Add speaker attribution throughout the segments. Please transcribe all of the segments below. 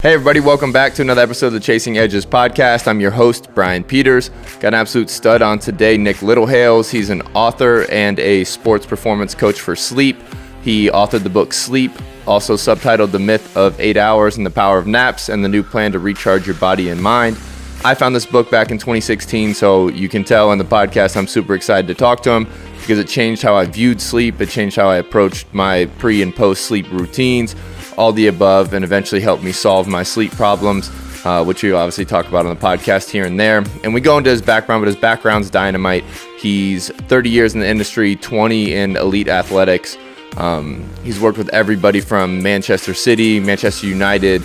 Speaker 1: Hey everybody, welcome back to another episode of the Chasing Edges podcast. I'm your host, Brian Peters. Got an absolute stud on today, Nick Littlehales. He's an author and a sports performance coach for sleep. He authored the book Sleep, also subtitled The Myth of 8 Hours and the Power of Naps, and the New Plan to Recharge Your Body and Mind. I found this book back in 2016, so you can tell in the podcast I'm super excited to talk to him because it changed how I viewed sleep. It changed how I approached my pre and post sleep routines, all the above, and eventually helped me solve my sleep problems, which we obviously talk about on the podcast here and there. And we go into his background, but his background's dynamite. He's 30 years in the industry, 20 in elite athletics. He's worked with everybody from Manchester City, Manchester United,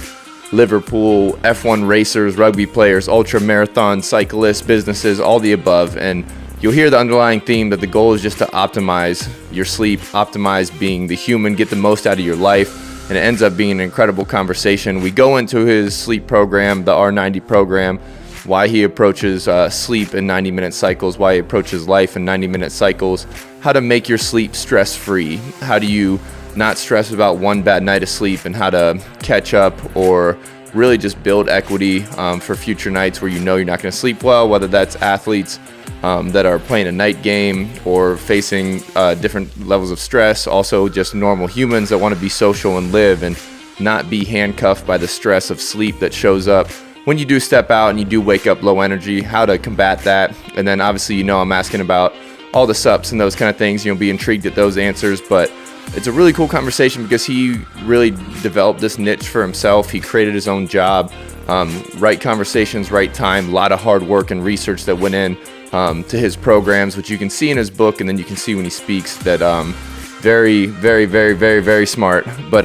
Speaker 1: Liverpool, F1 racers, rugby players, ultra marathon cyclists, businesses, all the above. And you'll hear the underlying theme that the goal is just to optimize your sleep, optimize being the human, get the most out of your life. And it ends up being an incredible conversation. We go into his sleep program, the R90 program, why he approaches sleep in 90-minute cycles, why he approaches life in 90-minute cycles, how to make your sleep stress-free, how do you not stress about one bad night of sleep, and how to catch up or really just build equity for future nights where you know you're not going to sleep well, whether that's athletes that are playing a night game or facing different levels of stress, also just normal humans that want to be social and live and not be handcuffed by the stress of sleep that shows up when you do step out and you do wake up low energy, how to combat that. And then obviously, I'm asking about all the sups and those kind of things. You'll be intrigued at those answers, but it's a really cool conversation because he really developed this niche for himself. He created his own job, right conversations, right time, a lot of hard work and research that went in to his programs, which you can see in his book, and then you can see when he speaks that very, very, very, very, very smart. But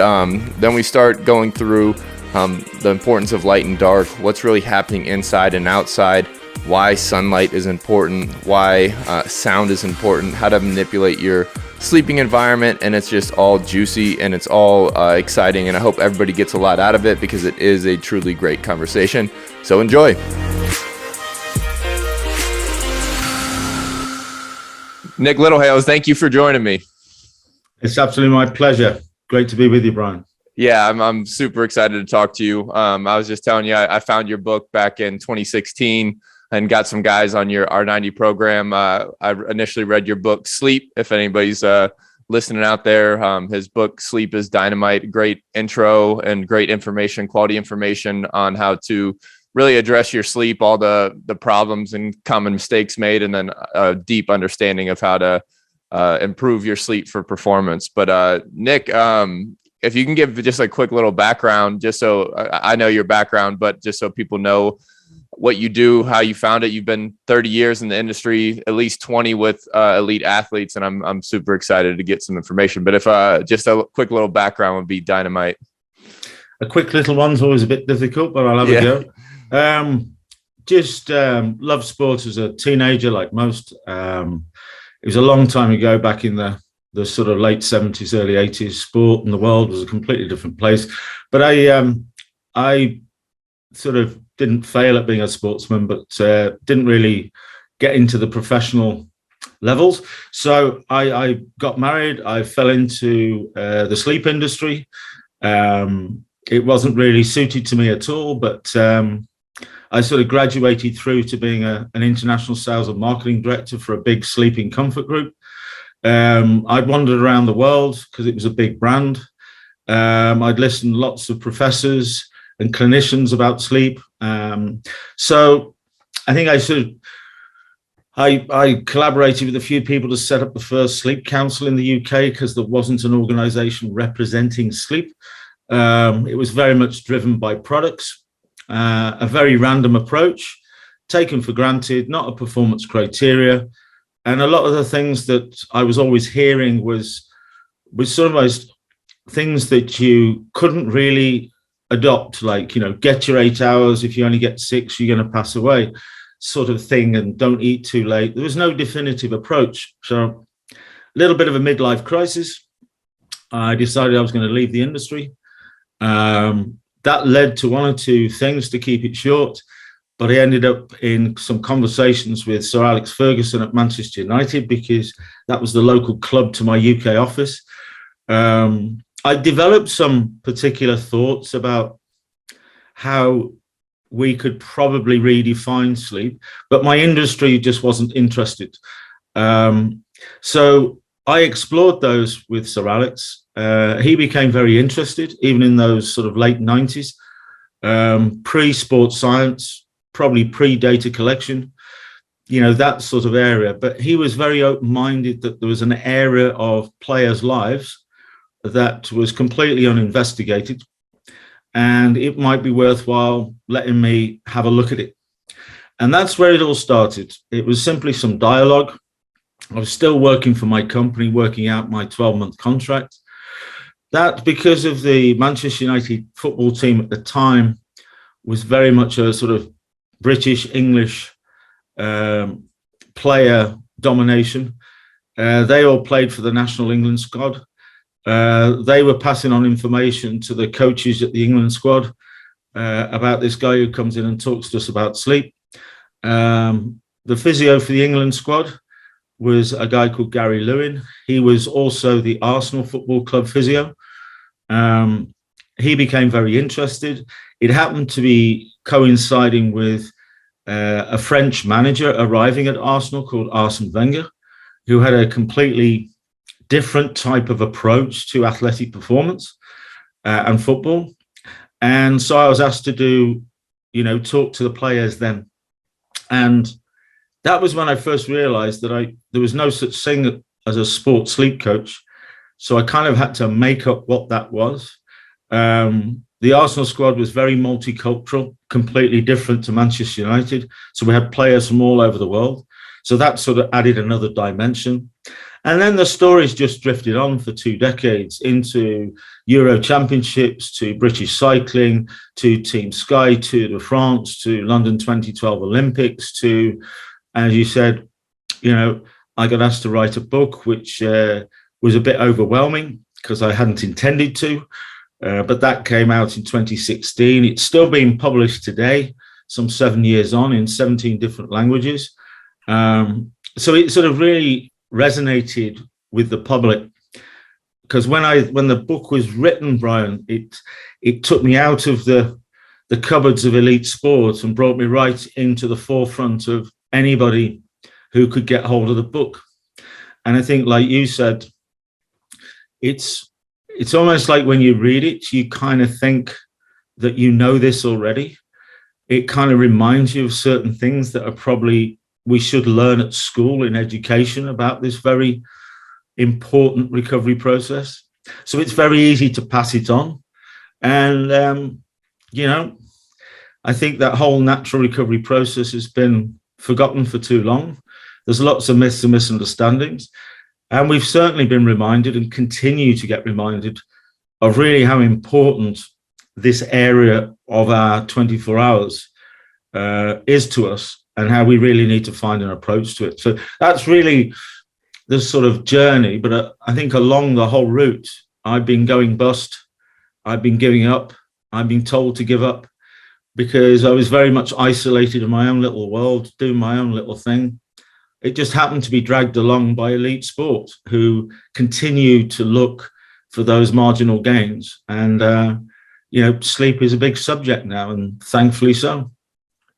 Speaker 1: then we start going through the importance of light and dark, what's really happening inside and outside, why sunlight is important, why sound is important, how to manipulate your sleeping environment, and it's just all juicy and it's all exciting, and I hope everybody gets a lot out of it because it is a truly great conversation. So enjoy. Nick Littlehales, thank you for joining me.
Speaker 2: It's absolutely my pleasure. Great to be with you, Brian.
Speaker 1: Yeah, I'm super excited to talk to you. I was just telling you, I found your book back in 2016 and got some guys on your R90 program. I initially read your book, Sleep, if anybody's listening out there. His book, Sleep is Dynamite. Great intro and great information, quality information on how to really address your sleep, all the problems and common mistakes made, and then a deep understanding of how to improve your sleep for performance. But Nick, if you can give just a quick little background, just so I know your background, but just so people know what you do, how you found it. You've been 30 years in the industry, at least 20 with elite athletes, and I'm super excited to get some information. But if just a quick little background would be dynamite.
Speaker 2: A quick little one's always a bit difficult, but I'll have a go. Loved sports as a teenager, like most. It was a long time ago, back in the sort of late 70s, early 80s. Sport and the world was a completely different place. But I sort of didn't fail at being a sportsman, but didn't really get into the professional levels. So I got married. I fell into the sleep industry. It wasn't really suited to me at all, but I sort of graduated through to being an international sales and marketing director for a big sleeping comfort group. I'd wandered around the world because it was a big brand. I'd listened to lots of professors and clinicians about sleep. So I think I collaborated with a few people to set up the first sleep council in the UK because there wasn't an organization representing sleep. It was very much driven by products, a very random approach, taken for granted, not a performance criteria. And a lot of the things that I was always hearing was sort of most things that you couldn't really adopt, like, get your 8 hours. If you only get 6, you're going to pass away, sort of thing, and don't eat too late. There was no definitive approach. So a little bit of a midlife crisis. I decided I was going to leave the industry. That led to one or two things, to keep it short. But I ended up in some conversations with Sir Alex Ferguson at Manchester United because that was the local club to my UK office. I developed some particular thoughts about how we could probably redefine sleep, but my industry just wasn't interested. So I explored those with Sir Alex. He became very interested, even in those sort of late 90s, pre-sports science, probably pre-data collection, that sort of area. But he was very open-minded that there was an area of players' lives that was completely uninvestigated, and it might be worthwhile letting me have a look at it. And that's where it all started. It was simply some dialogue. I was still working for my company, working out my 12-month contract. That, because of the Manchester United football team at the time, was very much a sort of British, English player domination. They all played for the national England squad. They were passing on information to the coaches at the England squad about this guy who comes in and talks to us about sleep. The physio for the England squad was a guy called Gary Lewin. He was also the Arsenal Football Club physio. He became very interested. It happened to be coinciding with a French manager arriving at Arsenal called Arsene Wenger, who had a completely different type of approach to athletic performance and football. And so I was asked to do, talk to the players then. And that was when I first realized that there was no such thing as a sports sleep coach. So I kind of had to make up what that was. The Arsenal squad was very multicultural, completely different to Manchester United. So we had players from all over the world. So that sort of added another dimension. And then the stories just drifted on for 2 decades into Euro Championships, to British cycling, to Team Sky, Tour de France, to London 2012 Olympics, to, as you said, I got asked to write a book, which was a bit overwhelming because I hadn't intended to. But that came out in 2016. It's still being published today, some 7 years on, in 17 different languages. So it sort of really resonated with the public, because when the book was written, Brian, it took me out of the cupboards of elite sports and brought me right into the forefront of anybody who could get hold of the book. And I think, like you said, it's almost like when you read it, you kind of think that this already. It kind of reminds you of certain things that are probably we should learn at school in education about this very important recovery process. So it's very easy to pass it on. And, I think that whole natural recovery process has been forgotten for too long. There's lots of myths and misunderstandings. And we've certainly been reminded and continue to get reminded of really how important this area of our 24 hours is to us, and how we really need to find an approach to it. So that's really the sort of journey. But I think along the whole route, I've been going bust. I've been giving up. I've been told to give up because I was very much isolated in my own little world, doing my own little thing. It just happened to be dragged along by elite sport, who continue to look for those marginal gains. And, sleep is a big subject now, and thankfully so.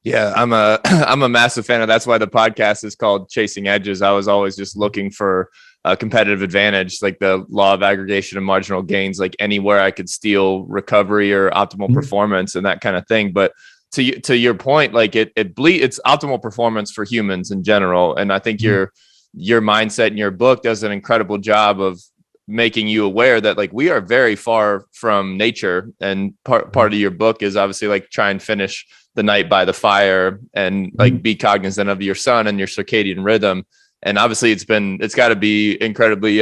Speaker 1: Yeah, I'm a massive fan of. That's why the podcast is called Chasing Edges. I was always just looking for a competitive advantage, like the law of aggregation and marginal gains, like anywhere I could steal recovery or optimal performance and that kind of thing. But to your point, like it's optimal performance for humans in general. And I think your mindset in your book does an incredible job of making you aware that like we are very far from nature. And part of your book is obviously like try and finish the night by the fire and like be cognizant of your sun and your circadian rhythm. And obviously it's got to be incredibly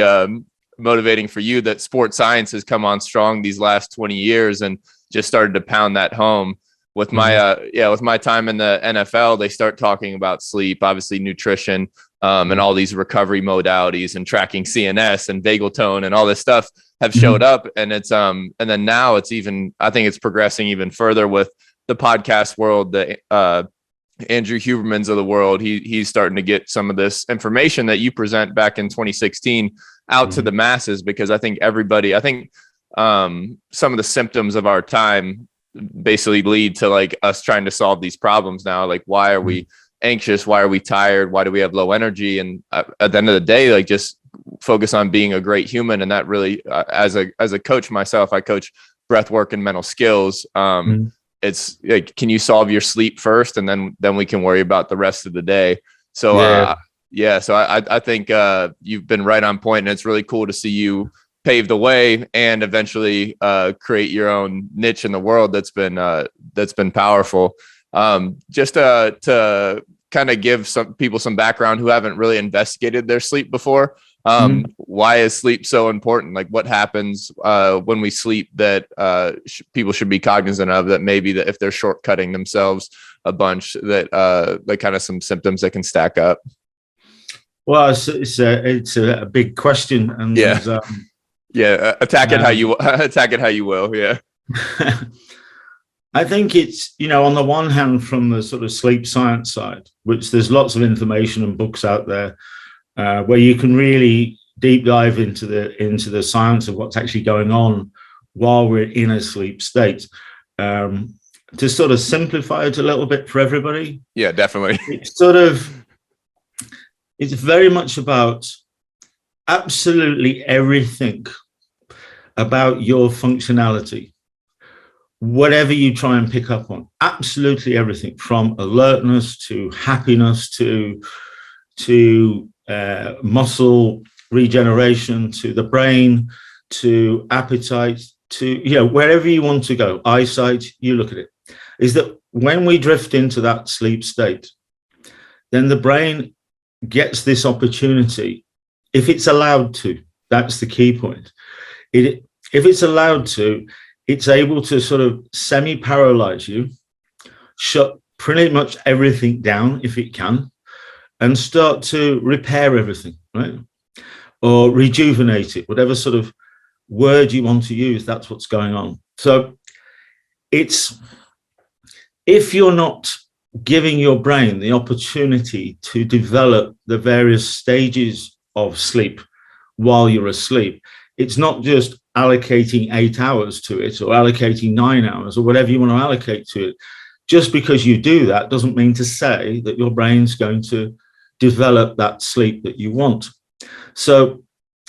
Speaker 1: motivating for you that sports science has come on strong these last 20 years and just started to pound that home. With my with my time in the NFL, they start talking about sleep, obviously nutrition, and all these recovery modalities and tracking CNS and vagal tone and all this stuff have showed up. And it's and then now I think it's progressing even further with the podcast world. The Andrew Hubermans of the world, he's starting to get some of this information that you present back in 2016 out to the masses, because I think some of the symptoms of our time basically lead to like us trying to solve these problems now. Like, why are we anxious? Why are we tired? Why do we have low energy? And at the end of the day, like, just focus on being a great human. And that really, as a coach myself, I coach breath work and mental skills. It's like, can you solve your sleep first, and then we can worry about the rest of the day. So so I think you've been right on point, and it's really cool to see you pave the way and eventually create your own niche in the world. That's been powerful. Just to kind of give some people some background who haven't really investigated their sleep before. Why is sleep so important? Like, what happens when we sleep that people should be cognizant of, that maybe that if they're shortcutting themselves a bunch, that like kind of some symptoms that can stack up?
Speaker 2: Well, it's a big question, and
Speaker 1: attack it how you will. Yeah.
Speaker 2: I think it's, on the one hand, from the sort of sleep science side, which there's lots of information and books out there where you can really deep dive into the science of what's actually going on while we're in a sleep state. To sort of simplify it a little bit for everybody.
Speaker 1: Yeah, definitely.
Speaker 2: It's very much about absolutely everything about your functionality. Whatever you try and pick up on, absolutely everything, from alertness to happiness to muscle regeneration, to the brain, to appetite, to wherever you want to go, eyesight, you look at it, is that when we drift into that sleep state, then the brain gets this opportunity, if it's allowed to. That's the key point. If it's allowed to, it's able to sort of semi-paralyze you, shut pretty much everything down if it can, and start to repair everything, right? Or rejuvenate it, whatever sort of word you want to use, that's what's going on. So if you're not giving your brain the opportunity to develop the various stages of sleep while you're asleep, it's not just allocating 8 hours to it or allocating 9 hours or whatever you want to allocate to it. Just because you do that doesn't mean to say that your brain's going to develop that sleep that you want. So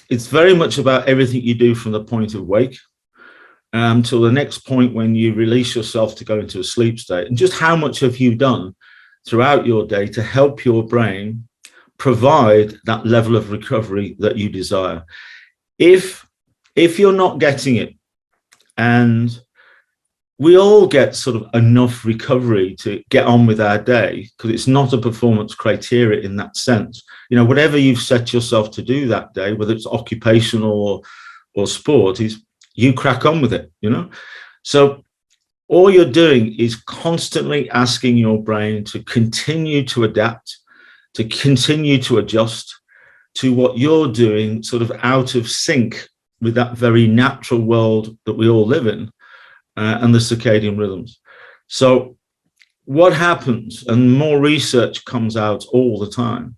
Speaker 2: it's very much about everything you do from the point of wake till the next point when you release yourself to go into a sleep state, and just how much have you done throughout your day to help your brain provide that level of recovery that you desire. If you're not getting it, and we all get sort of enough recovery to get on with our day, because it's not a performance criteria in that sense. Whatever you've set yourself to do that day, whether it's occupational or sport, is you crack on with it, So all you're doing is constantly asking your brain to continue to adapt, to continue to adjust to what you're doing, sort of out of sync with that very natural world that we all live in, and the circadian rhythms. So what happens, and more research comes out all the time,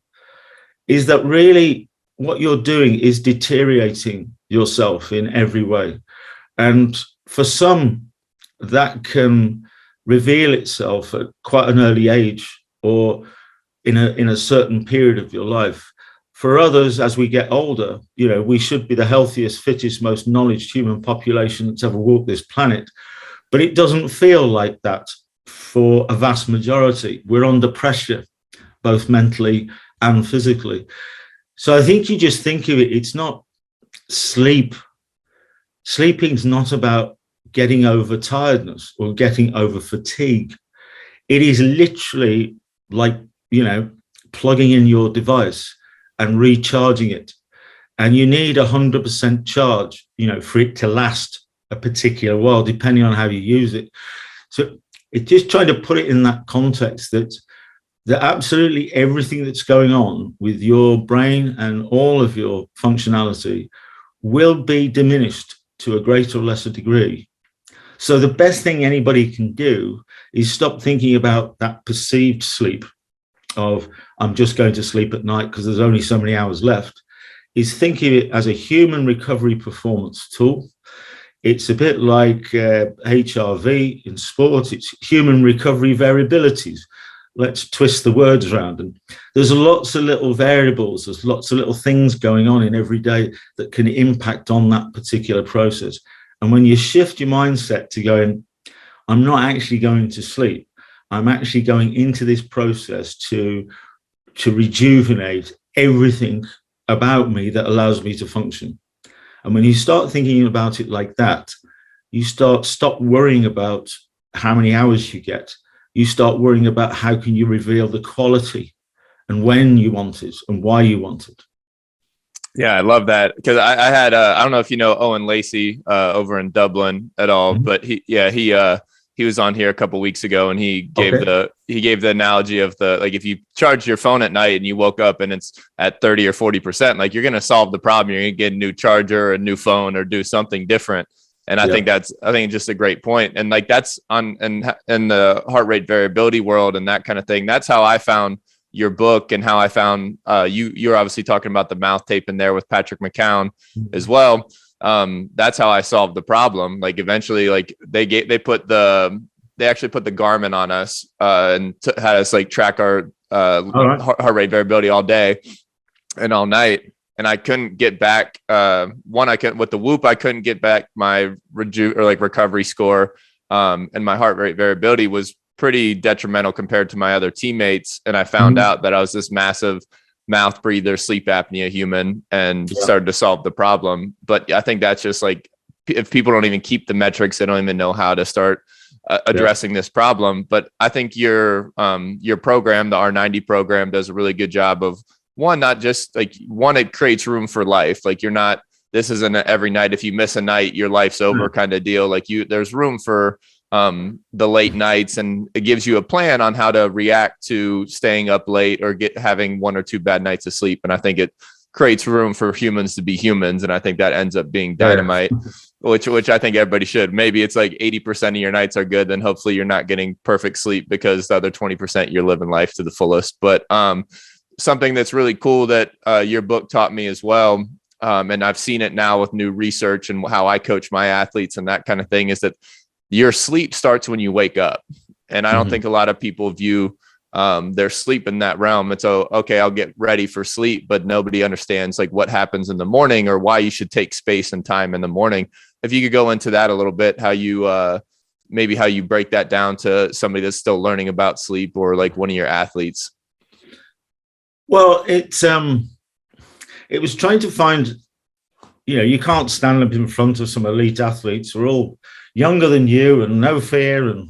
Speaker 2: is that really what you're doing is deteriorating yourself in every way. And for some, that can reveal itself at quite an early age or in a certain period of your life. For others, as we get older, we should be the healthiest, fittest, most knowledge human population that's ever walked this planet. But it doesn't feel like that for a vast majority. We're under pressure, both mentally and physically. So I think you just think of it, it's not sleep. Sleeping's not about getting over tiredness or getting over fatigue. It is literally like, plugging in your device and recharging it. And you need 100% charge, for it to last a particular while, depending on how you use it. So it's just trying to put it in that context that absolutely everything that's going on with your brain and all of your functionality will be diminished to a greater or lesser degree. So the best thing anybody can do is stop thinking about that perceived sleep of, I'm just going to sleep at night because there's only so many hours left, is think of it as a human recovery performance tool. It's a bit like HRV in sport. It's human recovery variabilities. Let's twist the words around. And there's lots of little variables. There's lots of little things going on in every day that can impact on that particular process. And when you shift your mindset to going, I'm not actually going to sleep. I'm actually going into this process to rejuvenate everything about me that allows me to function. And when you start thinking about it like that, you stop worrying about how many hours you get. You start worrying about how can you reveal the quality and when you want it and why you want it.
Speaker 1: Yeah, I love that, because I had I don't know if you know Owen Lacey over in Dublin at all, but he was on here a couple of weeks ago, and he gave the analogy of the, like, if you charge your phone at night and you woke up and it's at 30 or 40%, like, you're going to solve the problem. You're going to get a new charger, a new phone, or do something different. And I think just a great point. And like, that's in the heart rate variability world and that kind of thing. That's how I found your book, and how I found you're obviously talking about the mouth tape in there with Patrick McCown as well. That's how I solved the problem. Like, eventually, like, they actually put the Garmin on us and had us like track our heart rate variability all day and all night. And I couldn't get back. With the Whoop, I couldn't get back my recovery score. And my heart rate variability was pretty detrimental compared to my other teammates. And I found out that I was this massive mouth breather, sleep apnea human, and started to solve the problem. But I think that's just like, if people don't even keep the metrics, they don't even know how to start addressing this problem. But I think your program, the R90 program, does a really good job of, it creates room for life. Like, this isn't every night. If you miss a night, your life's over kind of deal. Like, there's room for the late nights, and it gives you a plan on how to react to staying up late or having one or two bad nights of sleep. And I think it creates room for humans to be humans. And I think that ends up being dynamite, which I think everybody should. Maybe it's like 80% of your nights are good. Then hopefully you're not getting perfect sleep, because the other 20% you're living life to the fullest. But something that's really cool that your book taught me as well, and I've seen it now with new research and how I coach my athletes and that kind of thing, is that your sleep starts when you wake up. And I don't think a lot of people view their sleep in that realm. It's, okay, I'll get ready for sleep, but nobody understands like what happens in the morning, or why you should take space and time in the morning. If you could go into that a little bit, how you break that down to somebody that's still learning about sleep, or like one of your athletes.
Speaker 2: Well, it was trying to find, you can't stand up in front of some elite athletes who are all younger than you and no fear, and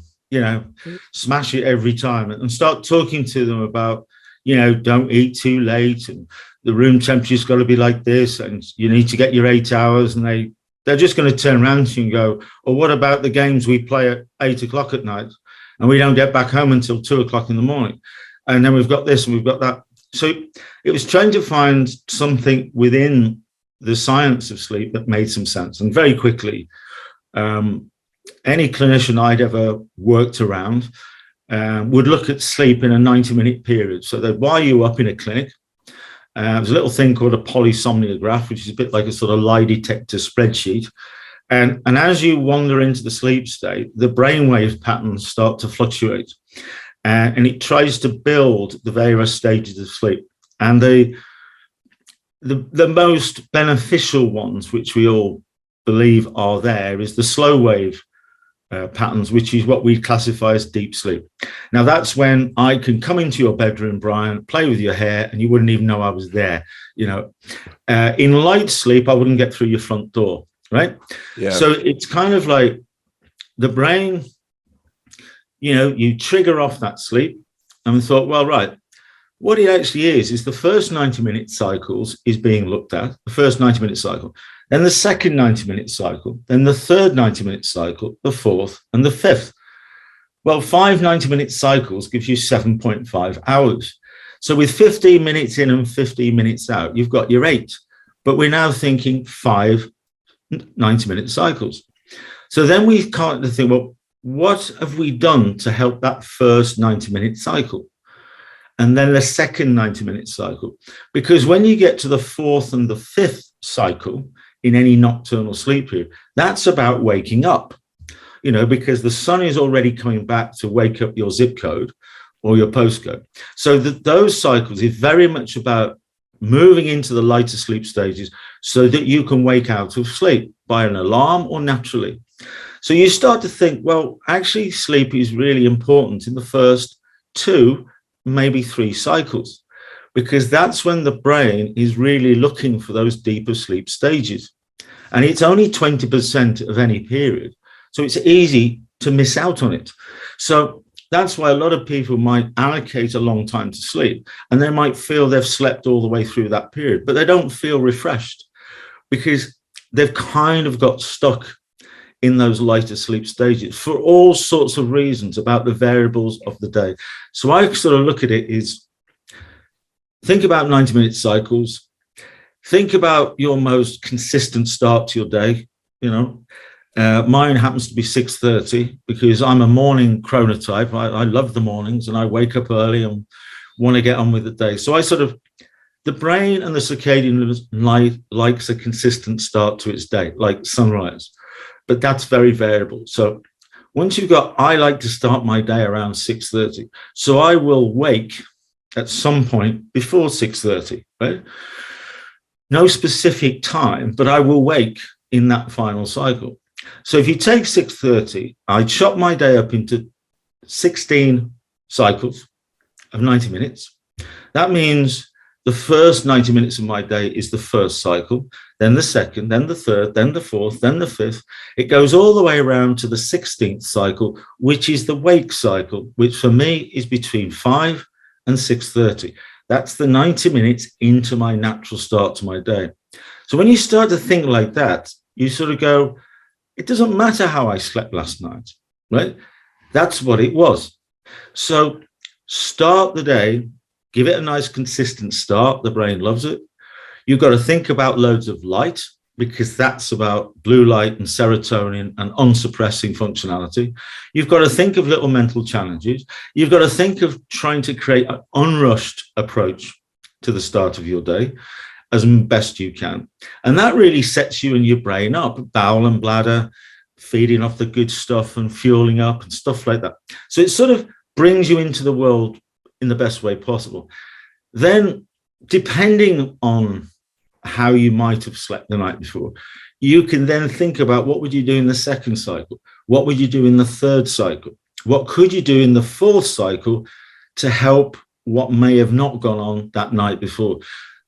Speaker 2: smash it every time, and start talking to them about, don't eat too late, and the room temperature's got to be like this, and you need to get your 8 hours. And they're just going to turn around to you and go, well, what about the games we play at 8 o'clock at night and we don't get back home until 2 o'clock in the morning? And then we've got this and we've got that. So it was trying to find something within the science of sleep that made some sense. And very quickly, any clinician I'd ever worked around would look at sleep in a 90-minute period. So they'd wire you up in a clinic. There's a little thing called a polysomnograph, which is a bit like a sort of lie detector spreadsheet. And as you wander into the sleep state, the brainwave patterns start to fluctuate. And it tries to build the various stages of sleep. And the most beneficial ones, which we all believe are there, is the slow wave patterns, which is what we classify as deep sleep. Now, that's when I can come into your bedroom, Brian, play with your hair, and you wouldn't even know I was there. In light sleep, I wouldn't get through your front door, right? Yeah. So it's kind of like the brain, you trigger off that sleep, and we thought, well, right, what it actually is the first 90-minute cycles is being looked at, the first 90-minute cycle, then the second 90-minute cycle, then the third 90-minute cycle, the fourth and the fifth. Well, 5 90-minute cycles gives you 7.5 hours. So with 15 minutes in and 15 minutes out, you've got your 8. But we're now thinking 5 90-minute cycles. So then we can't think, well, what have we done to help that first 90-minute cycle? And then the second 90-minute cycle. Because when you get to the fourth and the fifth cycle, in any nocturnal sleep period. That's about waking up, because the sun is already coming back to wake up your zip code or your postcode. So those cycles is very much about moving into the lighter sleep stages so that you can wake out of sleep by an alarm or naturally. So you start to think, well, actually sleep is really important in the first 2, maybe 3 cycles, because that's when the brain is really looking for those deeper sleep stages. And it's only 20% of any period. So it's easy to miss out on it. So that's why a lot of people might allocate a long time to sleep, and they might feel they've slept all the way through that period, but they don't feel refreshed because they've kind of got stuck in those lighter sleep stages for all sorts of reasons about the variables of the day. So I sort of look at it is, think about 90-minute cycles. Think about your most consistent start to your day. Mine happens to be 6:30 because I'm a morning chronotype. I love the mornings and I wake up early and want to get on with the day. So the brain and the circadian light likes a consistent start to its day, like sunrise, but that's very variable. So once I like to start my day around 6:30. So I will wake at some point before 6:30, right? No specific time, but I will wake in that final cycle. So if you take 6:30, I chop my day up into 16 cycles of 90 minutes. That means the first 90 minutes of my day is the first cycle, then the second, then the third, then the fourth, then the fifth. It goes all the way around to the 16th cycle, which is the wake cycle, which for me is between 5 and 6:30. That's the 90 minutes into my natural start to my day. So when you start to think like that, you sort of go, it doesn't matter how I slept last night, right? That's what it was. So start the day, give it a nice consistent start. The brain loves it. You've got to think about loads of light, because that's about blue light and serotonin and unsuppressing functionality. You've got to think of little mental challenges. You've got to think of trying to create an unrushed approach to the start of your day as best you can. And that really sets you and your brain up, bowel and bladder, feeding off the good stuff and fueling up and stuff like that. So it sort of brings you into the world in the best way possible. Then, depending on how you might have slept the night before, you can then think about what would you do in the second cycle? What would you do in the third cycle? What could you do in the fourth cycle to help what may have not gone on that night before?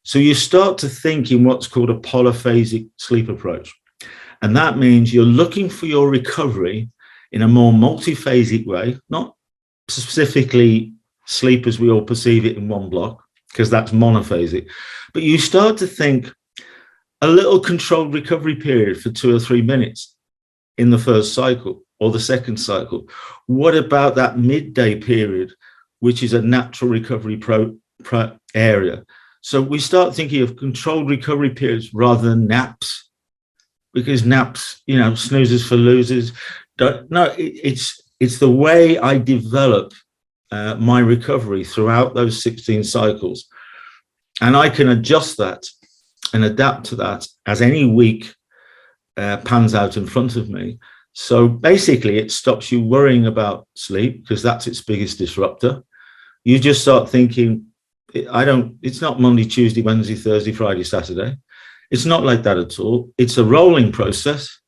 Speaker 2: So you start to think in what's called a polyphasic sleep approach. And that means you're looking for your recovery in a more multiphasic way, not specifically sleep as we all perceive it in one block, because that's monophasic. But you start to think a little controlled recovery period for 2 or 3 minutes in the first cycle or the second cycle. What about that midday period, which is a natural recovery area? So we start thinking of controlled recovery periods rather than naps, because naps, snoozes for losers. It's the way I develop my recovery throughout those 16 cycles. And I can adjust that and adapt to that as any week pans out in front of me. So basically, it stops you worrying about sleep, because that's its biggest disruptor. You just start thinking, it's not Monday, Tuesday, Wednesday, Thursday, Friday, Saturday. It's not like that at all. It's a rolling process.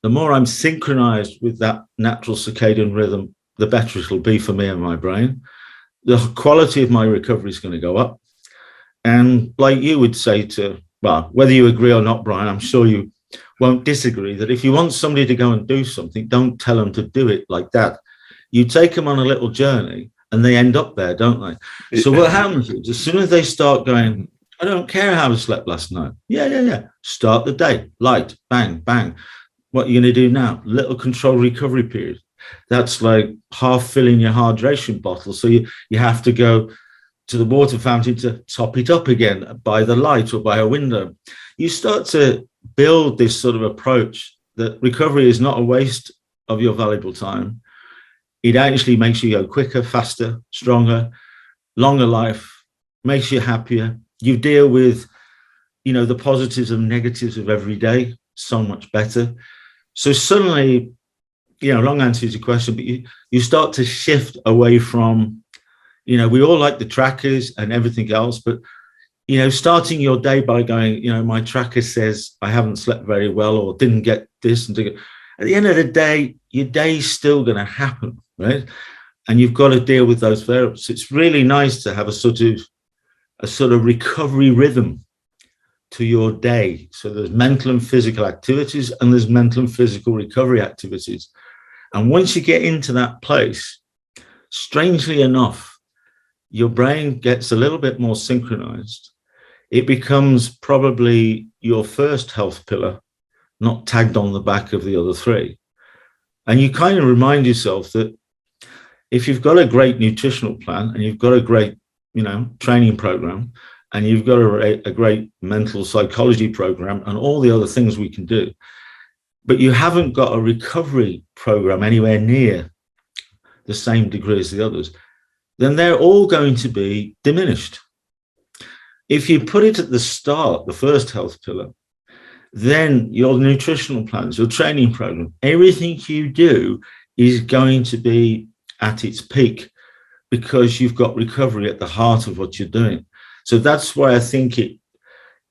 Speaker 2: The more I'm synchronized with that natural circadian rhythm, the better it'll be for me and my brain. The quality of my recovery is going to go up. And like you would say whether you agree or not, Brian, I'm sure you won't disagree that if you want somebody to go and do something, don't tell them to do it like that. You take them on a little journey and they end up there, don't they? So what happens is, as soon as they start going, I don't care how I slept last night. Yeah. Start the day, light, bang, bang. What are you going to do now? Little controlled recovery period. That's like half filling your hydration bottle. So you have to go to the water fountain to top it up again by the light or by a window. You start to build this sort of approach that recovery is not a waste of your valuable time. It actually makes you go quicker, faster, stronger, longer life, makes you happier. You deal with the positives and negatives of every day so much better. So suddenly, long answer to your question, but you start to shift away from, we all like the trackers and everything else, but, starting your day by going, my tracker says I haven't slept very well or didn't get this. And at the end of the day, your day's still going to happen, right? And you've got to deal with those variables. It's really nice to have a sort of recovery rhythm to your day. So there's mental and physical activities and there's mental and physical recovery activities. And once you get into that place, strangely enough, your brain gets a little bit more synchronized. It becomes probably your first health pillar, not tagged on the back of the other three. And you kind of remind yourself that if you've got a great nutritional plan and you've got a great, training program, and you've got a great mental psychology program and all the other things we can do, but you haven't got a recovery program anywhere near the same degree as the others, then they're all going to be diminished. If you put it at the start, the first health pillar, then your nutritional plans, your training program, everything you do is going to be at its peak because you've got recovery at the heart of what you're doing. So that's why I think it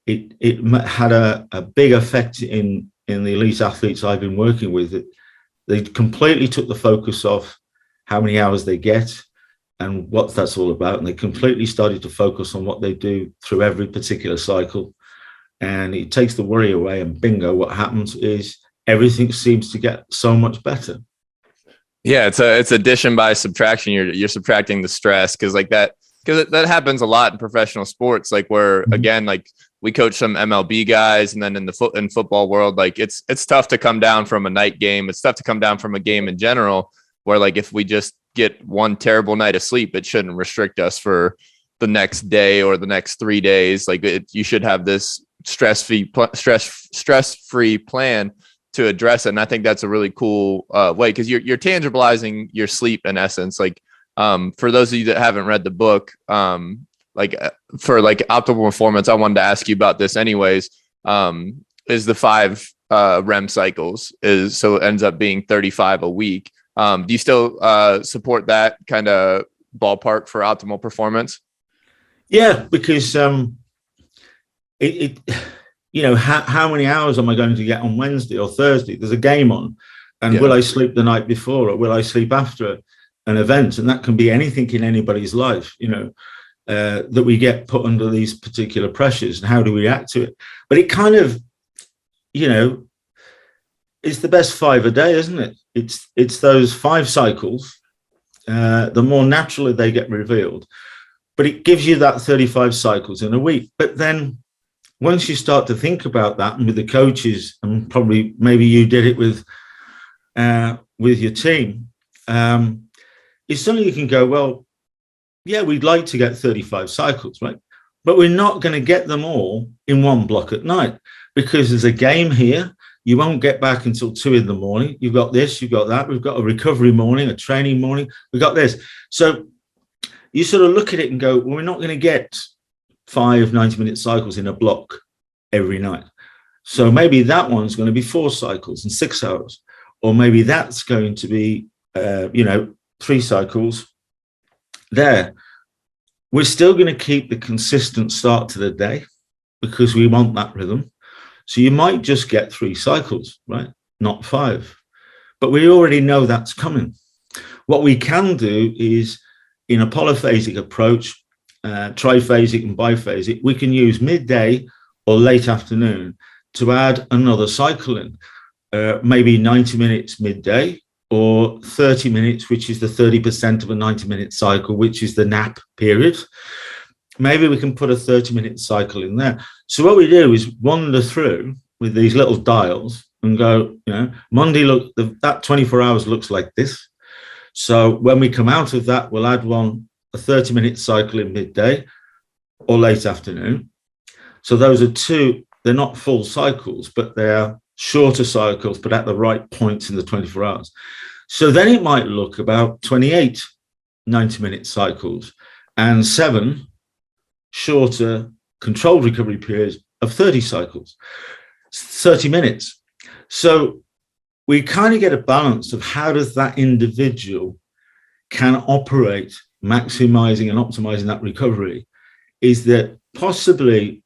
Speaker 2: had a big effect in the elite athletes I've been working with. They completely took the focus off how many hours they get and what that's all about. And they completely started to focus on what they do through every particular cycle. And it takes the worry away, and bingo, what happens is everything seems to get so much better.
Speaker 1: Yeah, it's addition by subtraction. You're subtracting the stress because that happens a lot in professional sports. Like where again, like we coach some MLB guys, and then in the football world, like it's tough to come down from a night game. It's tough to come down from a game in general. Where like if we just get one terrible night of sleep, it shouldn't restrict us for the next day or the next 3 days. Like you should have this stress-free plan to address it. And I think that's a really cool way, because you're tangibilizing your sleep in essence. Like for those of you that haven't read the book, for optimal performance, I wanted to ask you about this anyways, is the 5 REM cycles so it ends up being 35 a week. Do you still support that kind of ballpark for optimal performance?
Speaker 2: Yeah, because how many hours am I going to get on Wednesday or Thursday? There's a game on, and will I sleep the night before or will I sleep after an event? And that can be anything in anybody's life, that we get put under these particular pressures, and how do we react to it? But it kind of, it's the best 5 a day, isn't it? It's those 5 cycles. The more naturally they get revealed, but it gives you that 35 cycles in a week. But then once you start to think about that, and with the coaches, and probably maybe you did it with your team, it's something you can go, well, yeah, we'd like to get 35 cycles, right? But we're not going to get them all in one block at night, because there's a game here. You won't get back until 2 a.m. You've got this, you've got that. We've got a recovery morning, a training morning. We've got this. So you sort of look at it and go, well, we're not going to get 5 90-minute cycles in a block every night. So maybe that one's going to be 4 cycles in 6 hours, or maybe that's going to be, 3 cycles there. We're still going to keep the consistent start to the day because we want that rhythm. So you might just get 3 cycles, right? Not 5, but we already know that's coming. What we can do is, in a polyphasic approach, triphasic and biphasic, we can use midday or late afternoon to add another cycle in, maybe 90 minutes midday, or 30 minutes, which is the 30% of a 90-minute cycle, which is the nap period. Maybe we can put a 30-minute cycle in there. So what we do is wander through with these little dials and go, Monday, look, that 24 hours looks like this. So when we come out of that, we'll add a 30-minute cycle in midday or late afternoon. So those are 2, they're not full cycles, but they're shorter cycles, but at the right points in the 24 hours. So then it might look about 28 90-minute cycles and 7 shorter controlled recovery periods of 30 cycles, 30 minutes. So we kind of get a balance of how does that individual can operate, maximizing and optimizing that recovery, is that possibly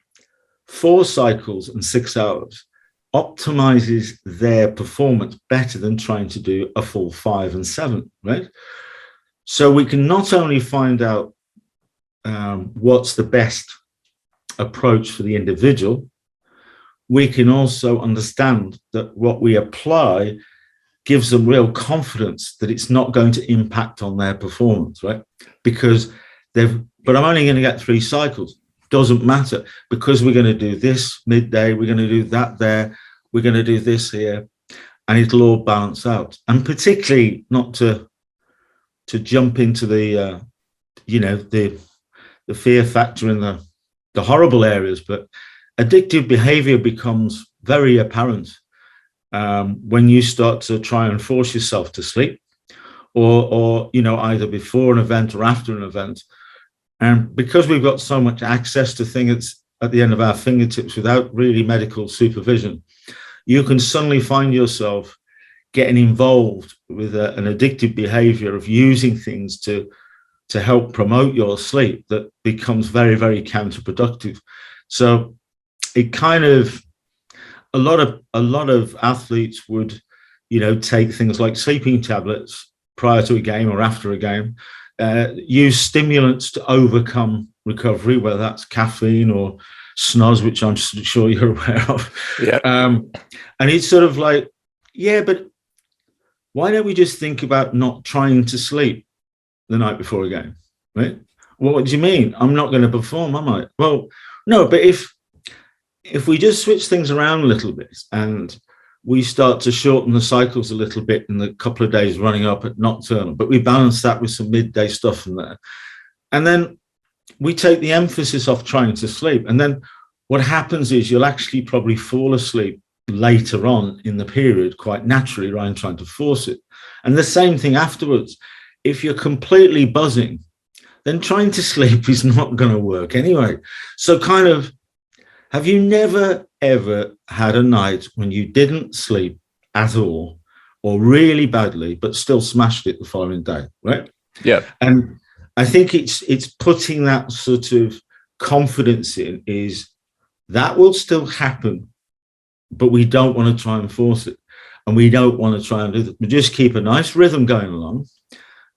Speaker 2: 4 cycles and 6 hours optimizes their performance better than trying to do a full 5 and 7, right? So we can not only find out what's the best approach for the individual, we can also understand that what we apply gives them real confidence that it's not going to impact on their performance, right? Because but I'm only going to get 3 cycles. Doesn't matter, because we're going to do this midday, we're going to do that there, we're going to do this here, and it'll all balance out. And particularly not to jump into the the fear factor in the horrible areas, but addictive behavior becomes very apparent when you start to try and force yourself to sleep, or either before an event or after an event. And because we've got so much access to things at the end of our fingertips without really medical supervision, you can suddenly find yourself getting involved with an addictive behavior of using things to help promote your sleep that becomes very, very counterproductive. So it kind of, a lot of athletes would, take things like sleeping tablets prior to a game or after a game, use stimulants to overcome recovery, whether that's caffeine or snus, which I'm sure you're aware of.
Speaker 1: Yeah.
Speaker 2: And it's sort of like, yeah, but why don't we just think about not trying to sleep the night before a game, right? Well, what do you mean? I'm not going to perform, am I? Well, no, but if we just switch things around a little bit and we start to shorten the cycles a little bit in the couple of days running up at nocturnal, but we balance that with some midday stuff in there. And then we take the emphasis off trying to sleep. And then what happens is you'll actually probably fall asleep later on in the period quite naturally rather than trying to force it. And the same thing afterwards. If you're completely buzzing, then trying to sleep is not going to work anyway. So kind of, have you never, ever had a night when you didn't sleep at all or really badly, but still smashed it the following day, right?
Speaker 1: Yeah.
Speaker 2: And I think it's putting that sort of confidence in is that will still happen, but we don't want to try and force it. And we don't want to try and do that. We just keep a nice rhythm going along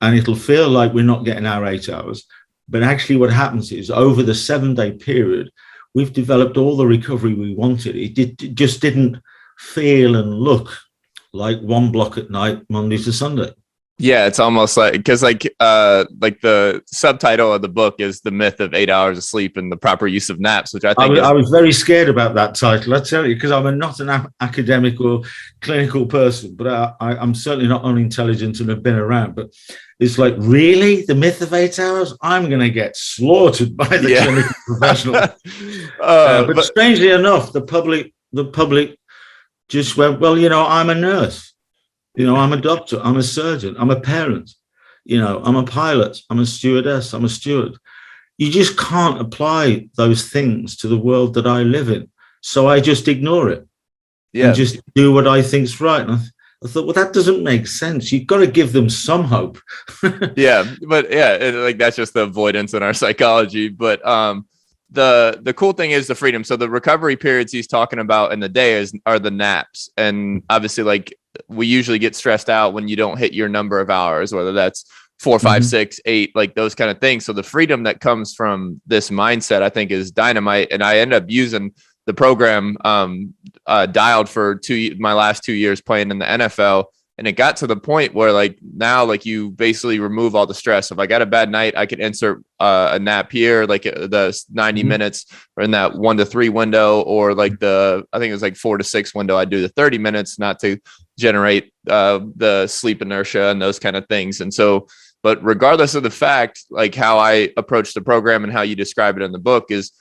Speaker 2: and it'll feel like we're not getting our 8 hours. But actually what happens is over the 7-day period, we've developed all the recovery we wanted. It just didn't feel and look like one block at night, Monday to Sunday.
Speaker 1: Yeah, it's almost like, because like the subtitle of the book is The Myth of 8 Hours of Sleep and the Proper Use of Naps, which I think
Speaker 2: I was very scared about that title, I tell you, because I'm not an academic or clinical person, but I'm certainly not unintelligent and have been around. But it's like, really? The myth of 8 hours? I'm going to get slaughtered by the clinical professional. But strangely enough, the public just went, well, I'm a nurse. I'm a doctor, I'm a surgeon, I'm a parent, I'm a pilot, I'm a stewardess, I'm a steward. You just can't apply those things to the world that I live in. So I just ignore it and just do what I think's right. And I thought, well, that doesn't make sense. You've got to give them some hope.
Speaker 1: But that's just the avoidance in our psychology. But the cool thing is the freedom. So the recovery periods he's talking about in the day are the naps. And obviously, like, we usually get stressed out when you don't hit your number of hours, whether that's 4, 5, 6, 8, like those kind of things. So the freedom that comes from this mindset, I think, is dynamite. And I end up using the program dialed for my last 2 years playing in the NFL. And it got to the point where, like, now, like, you basically remove all the stress. If I got a bad night, I could insert a nap here, like the 90 minutes or in that 1 to 3 window, or like I think it was like 4 to 6 window. I do the 30 minutes, not to generate the sleep inertia and those kind of things. And so, but regardless of the fact, like how I approach the program and how you describe it in the book is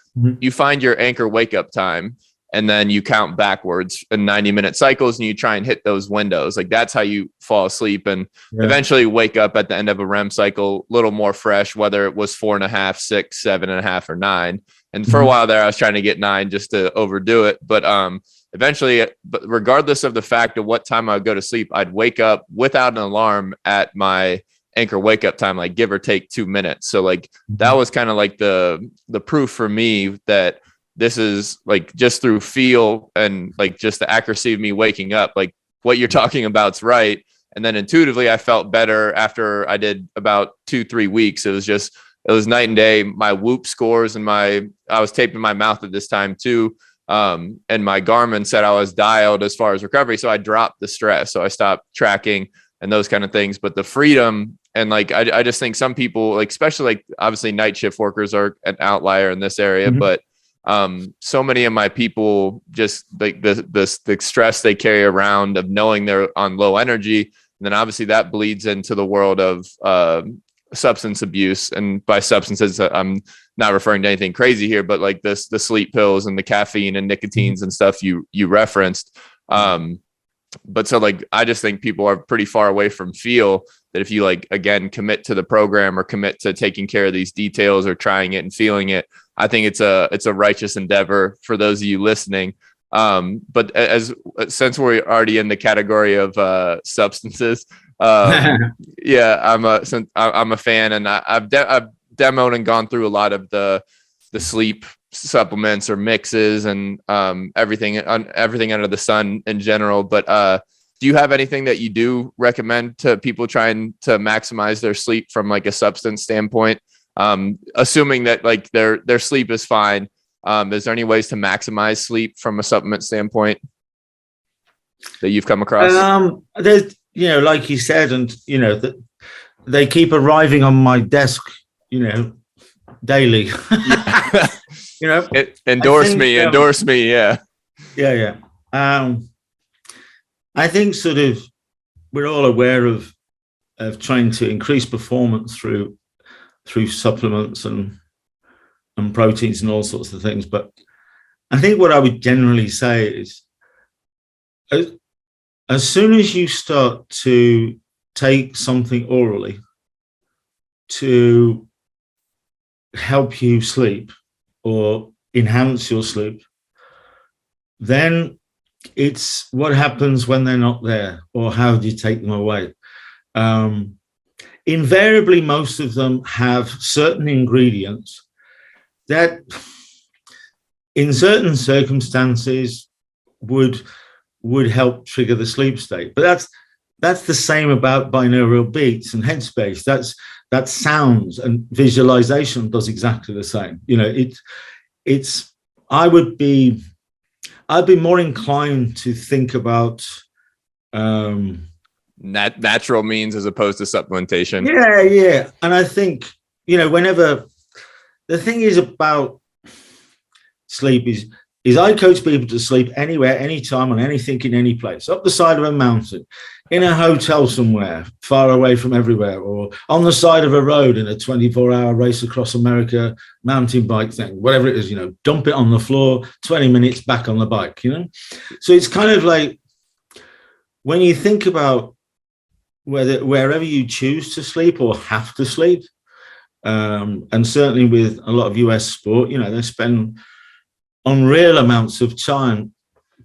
Speaker 1: you find your anchor wake up time. and then you count backwards in 90-minute cycles and you try and hit those windows. Like that's how you fall asleep and eventually wake up at the end of a REM cycle a little more fresh, whether it was 4.5, 6, 7.5, or 9. And for a while there, I was trying to get 9 just to overdo it. But eventually, but regardless of the fact of what time I would go to sleep, I'd wake up without an alarm at my anchor wake up time, like give or take 2 minutes. So like that was kind of like the proof for me that this is like just through feel and like just the accuracy of me waking up, like what you're talking about's right. And then intuitively, I felt better after I did about 2-3 weeks. It was night and day. My Whoop scores and I was taping my mouth at this time too. And my Garmin said I was dialed as far as recovery. So I dropped the stress. So I stopped tracking and those kind of things. But the freedom and like, I just think some people, like, especially like obviously night shift workers are an outlier in this area, but so many of my people just like the stress they carry around of knowing they're on low energy. And then obviously that bleeds into the world of substance abuse. And by substances, I'm not referring to anything crazy here, but like the sleep pills and the caffeine and nicotines and stuff you referenced. But so like, I just think people are pretty far away from feel that if you like, again, commit to the program or commit to taking care of these details or trying it and feeling it, I think it's a righteous endeavor for those of you listening. But since we're already in the category of substances, yeah, I'm a fan, and I've demoed and gone through a lot of the sleep supplements or mixes and everything under the sun in general. But do you have anything that you do recommend to people trying to maximize their sleep from like a substance standpoint? Assuming that like their sleep is fine. Is there any ways to maximize sleep from a supplement standpoint that you've come across?
Speaker 2: There's, like you said, and that they keep arriving on my desk, daily.
Speaker 1: Endorse me. Yeah.
Speaker 2: Yeah. I think sort of we're all aware of trying to increase performance through supplements and proteins and all sorts of things. But I think what I would generally say is as soon as you start to take something orally to help you sleep or enhance your sleep, then it's what happens when they're not there, or how do you take them away? Invariably, most of them have certain ingredients that in certain circumstances would help trigger the sleep state. But that's the same about binaural beats and headspace. That sounds and visualization does exactly the same. I'd be more inclined to think about
Speaker 1: natural means as opposed to supplementation.
Speaker 2: Yeah. And I think, whenever the thing is about sleep is I coach people to sleep anywhere, anytime, on anything, in any place, up the side of a mountain, in a hotel somewhere, far away from everywhere, or on the side of a road in a 24-hour race across America, mountain bike thing, whatever it is, dump it on the floor, 20 minutes back on the bike, So it's kind of like when you think about wherever you choose to sleep or have to sleep, and certainly with a lot of US sport, they spend unreal amounts of time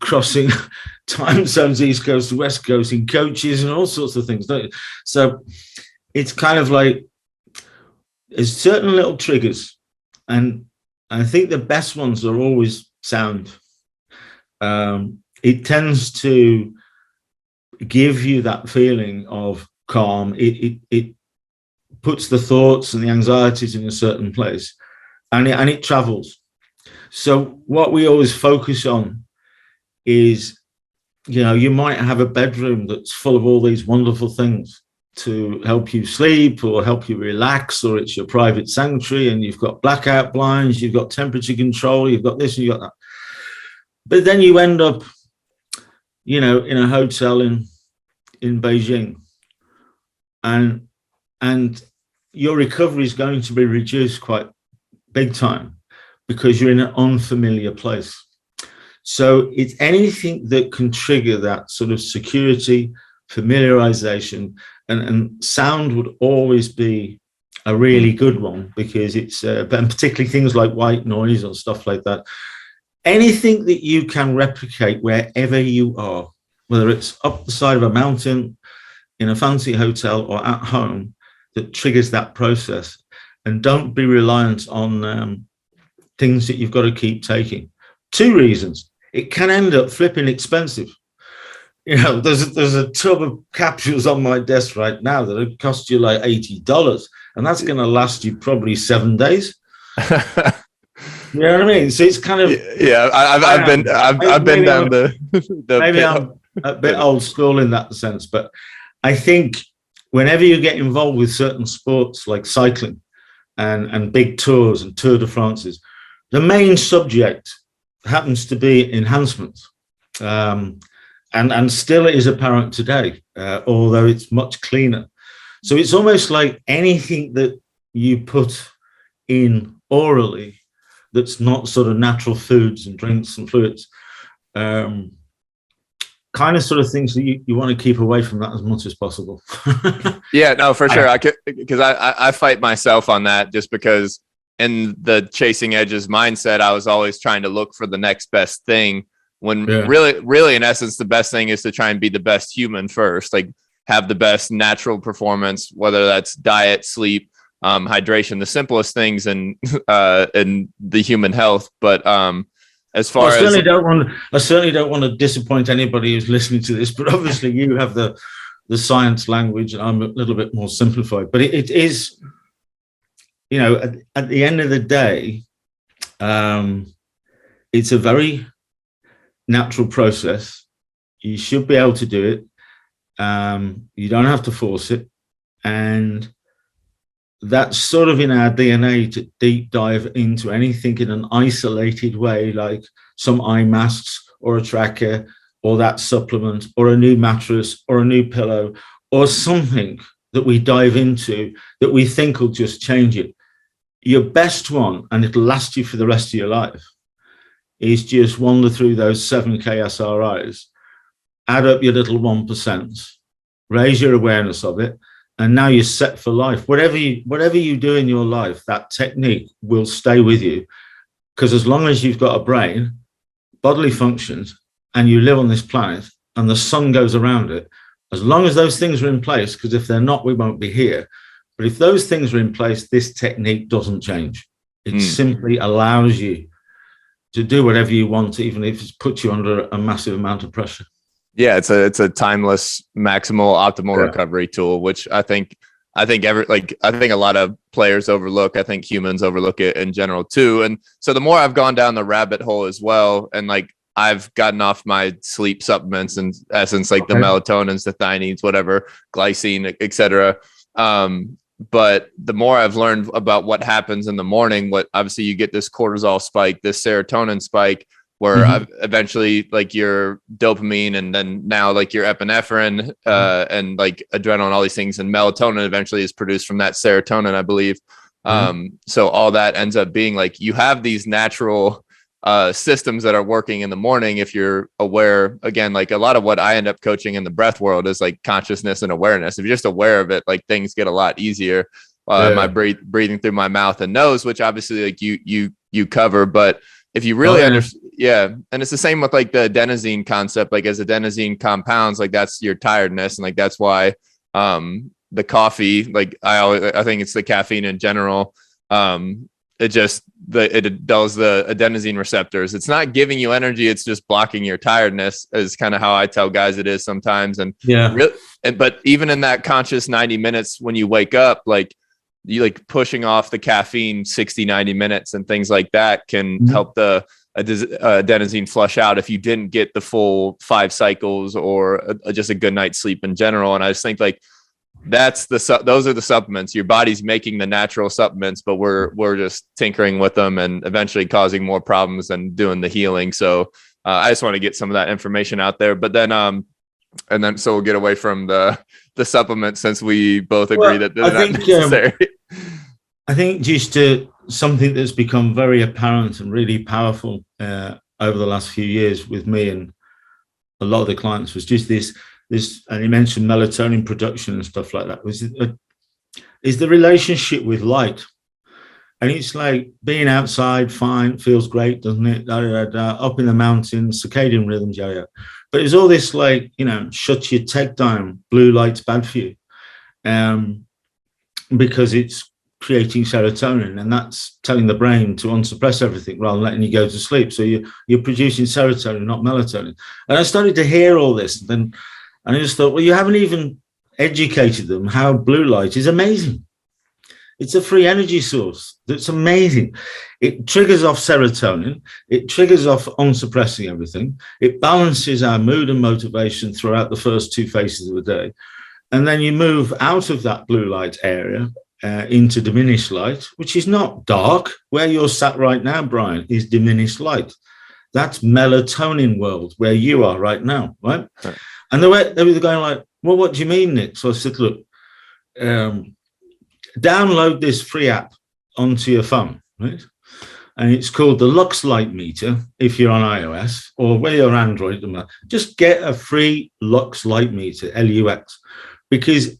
Speaker 2: crossing time zones, East Coast to West Coast, in coaches and all sorts of things, don't you? So it's kind of like there's certain little triggers, and I think the best ones are always sound. It tends to give you that feeling of calm. It puts the thoughts and the anxieties in a certain place, and it travels. So what we always focus on is, you might have a bedroom that's full of all these wonderful things to help you sleep or help you relax, or it's your private sanctuary and you've got blackout blinds, you've got temperature control, you've got this and you've got that. But then you end up, in a hotel in Beijing, and your recovery is going to be reduced quite big time because you're in an unfamiliar place. So it's anything that can trigger that sort of security, familiarization, and sound would always be a really good one, because it's and particularly things like white noise or stuff like that. Anything that you can replicate wherever you are, whether it's up the side of a mountain, in a fancy hotel, or at home, that triggers that process. And don't be reliant on things that you've got to keep taking. 2 reasons. It can end up flipping expensive. You know, there's a tub of capsules on my desk right now that would cost you like $80, and that's going to last you probably 7 days. You know what I mean? So it's kind of
Speaker 1: I've been down the
Speaker 2: maybe I'm a bit old school in that sense, but I think whenever you get involved with certain sports like cycling and big tours and Tour de France's, the main subject happens to be enhancement. And still it is apparent today, although it's much cleaner. So it's almost like anything that you put in orally that's not sort of natural foods and drinks and fluids, kind of sort of things that you want to keep away from that as much as possible.
Speaker 1: Yeah, no, for sure. I fight myself on that, just because in the chasing edges mindset, I was always trying to look for the next best thing, when really in essence, the best thing is to try and be the best human first, like have the best natural performance, whether that's diet, sleep, hydration, the simplest things in the human health. But as far as I certainly don't want to disappoint anybody who's listening to this, but obviously you have the science language and I'm a little bit more simplified, but it is, you know, at the end of the day, it's a very natural process. You should be able to do it. You don't have to force it. And that's sort of in our DNA to deep dive into anything in an isolated way, like some eye masks or a tracker or that supplement or a new mattress or a new pillow or something that we dive into that we think will just change it. Your best one, and it'll last you for the rest of your life, is just wander through those 7 KSRIs, add up your little 1%, raise your awareness of it, and now you're set for life. Whatever you do in your life, that technique will stay with you, because as long as you've got a brain, bodily functions, and you live on this planet, and the sun goes around it, as long as those things are in place, because if they're not, we won't be here. But if those things are in place, this technique doesn't change. It simply allows you to do whatever you want, even if it's put you under a massive amount of pressure. Yeah, it's a timeless, maximal, optimal recovery tool, which I think a lot of players overlook. I think humans overlook it in general too. And so the more I've gone down the rabbit hole as well, and like I've gotten off my sleep supplements, in essence, like the melatonins, the thionines, whatever, glycine, etc. But the more I've learned about what happens in the morning, what obviously you get this cortisol spike, this serotonin spike, where eventually like your dopamine and then now like your epinephrine and like adrenaline, all these things, and melatonin eventually is produced from that serotonin, I believe. So all that ends up being like you have these natural systems that are working in the morning if you're aware. Again, like a lot of what I end up coaching in the breath world is like consciousness and awareness. If you're just aware of it, like things get a lot easier. My breathing through my mouth and nose, which obviously like you cover, but if you really understand, and it's the same with like the adenosine concept. Like as adenosine compounds, like that's your tiredness, and like that's why the coffee, like I think it's the caffeine in general. It dulls the adenosine receptors. It's not giving you energy. It's just blocking your tiredness, is kind of how I tell guys it is sometimes. And but even in that conscious 90 minutes, when you wake up, like you like pushing off the caffeine 60, 90 minutes and things like that can help the adenosine flush out if you didn't get the full 5 cycles or just a good night's sleep in general. And I just think like, those are the supplements. Your body's making the natural supplements, but we're just tinkering with them and eventually causing more problems than doing the healing. So I just want to get some of that information out there. But then and then so we'll get away from the supplements, since we both agree that they're not necessary.
Speaker 2: I think just something that's become very apparent and really powerful over the last few years with me and a lot of the clients was just this, and you mentioned melatonin production and stuff like that, is the relationship with light. And it's like being outside, fine, feels great, doesn't it? Up in the mountains, circadian rhythms, yeah. But it's all this like, shut your tech down, blue light's bad for you. Because it's creating serotonin, and that's telling the brain to unsuppress everything rather than letting you go to sleep. So you're producing serotonin, not melatonin. And I started to hear all this, and I just thought, well, you haven't even educated them how blue light is amazing. It's a free energy source that's amazing. It triggers off serotonin. It triggers off unsuppressing everything. It balances our mood and motivation throughout the first 2 phases of the day. And then you move out of that blue light area into diminished light, which is not dark. Where you're sat right now, Brian, is diminished light. That's melatonin world, where you are right now, right? And they were going like, well, what do you mean, Nick? So I said, look, download this free app onto your phone, right? And it's called the Lux Light Meter if you're on iOS, or where you're Android. Just get a free Lux Light Meter, LUX, because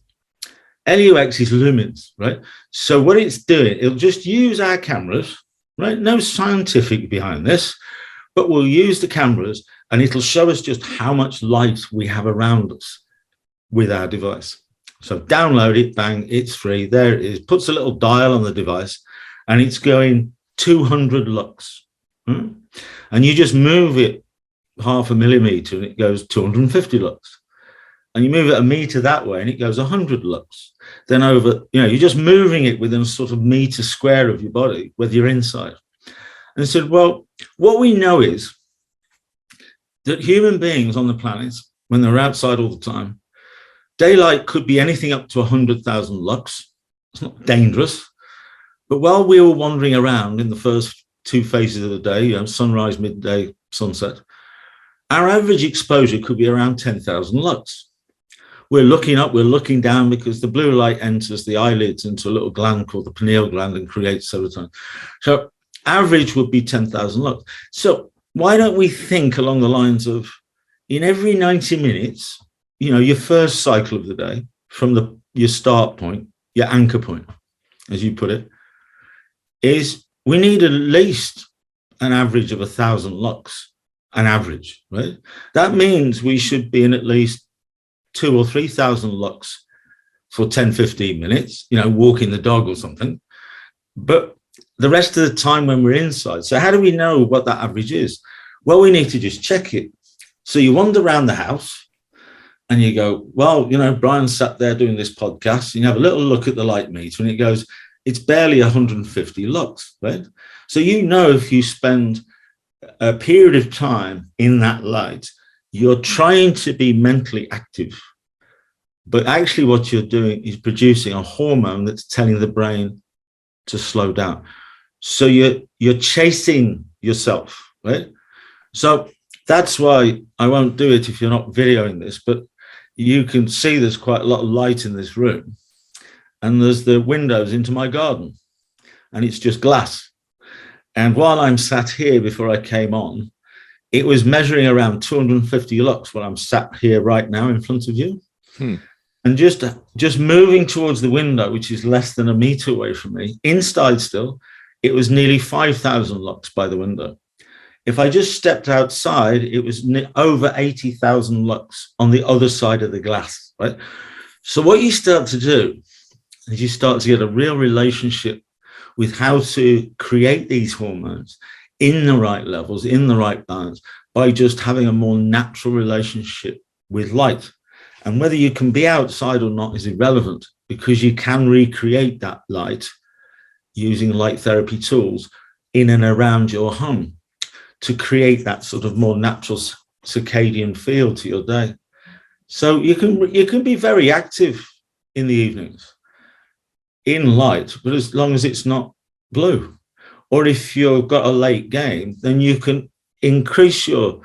Speaker 2: LUX is lumens, right? So what it's doing, it'll just use our cameras, right? No scientific behind this, but we'll use the cameras and it'll show us just how much light we have around us with our device. So download it, bang, it's free. There it is. Puts a little dial on the device and it's going 200 lux. And you just move it 0.5 millimeter and it goes 250 lux. And you move it a meter that way and it goes 100 lux. Then over, you're just moving it within a sort of meter square of your body, whether you're inside. And said, well, what we know is that human beings on the planet, when they're outside all the time, daylight could be anything up to 100,000 lux. It's not dangerous. But while we were wandering around in the first 2 phases of the day, sunrise, midday, sunset, our average exposure could be around 10,000 lux. We're looking up, we're looking down, because the blue light enters the eyelids into a little gland called the pineal gland and creates serotonin. So average would be 10,000 lux. So why don't we think along the lines of, in every 90 minutes, your first cycle of the day, from your start point, your anchor point, as you put it, is we need at least an average of 1,000 lux, an average, right? That means we should be in at least 2,000 or 3,000 lux for 10, 15 minutes, walking the dog or something. But the rest of the time when we're inside, so how do we know what that average is? Well, we need to just check it. So you wander around the house and you go, well, Brian sat there doing this podcast, and you have a little look at the light meter and it goes, it's barely 150 lux, right? So if you spend a period of time in that light, you're trying to be mentally active. But actually what you're doing is producing a hormone that's telling the brain to slow down. So you're chasing yourself, right? So that's why I won't do it if you're not videoing this, but you can see there's quite a lot of light in this room. And there's the windows into my garden, and it's just glass. And while I'm sat here before I came on, it was measuring around 250 lux when I'm sat here right now in front of you. And just moving towards the window, which is less than a meter away from me, inside still, it was nearly 5,000 lux by the window. If I just stepped outside, it was over 80,000 lux on the other side of the glass, right? So what you start to do is you start to get a real relationship with how to create these hormones in the right levels, in the right balance, by just having a more natural relationship with light. And whether you can be outside or not is irrelevant, because you can recreate that light using light therapy tools in and around your home to create that sort of more natural circadian feel to your day. So you can be very active in the evenings in light, but as long as it's not blue. Or if you've got a late game, then you can increase your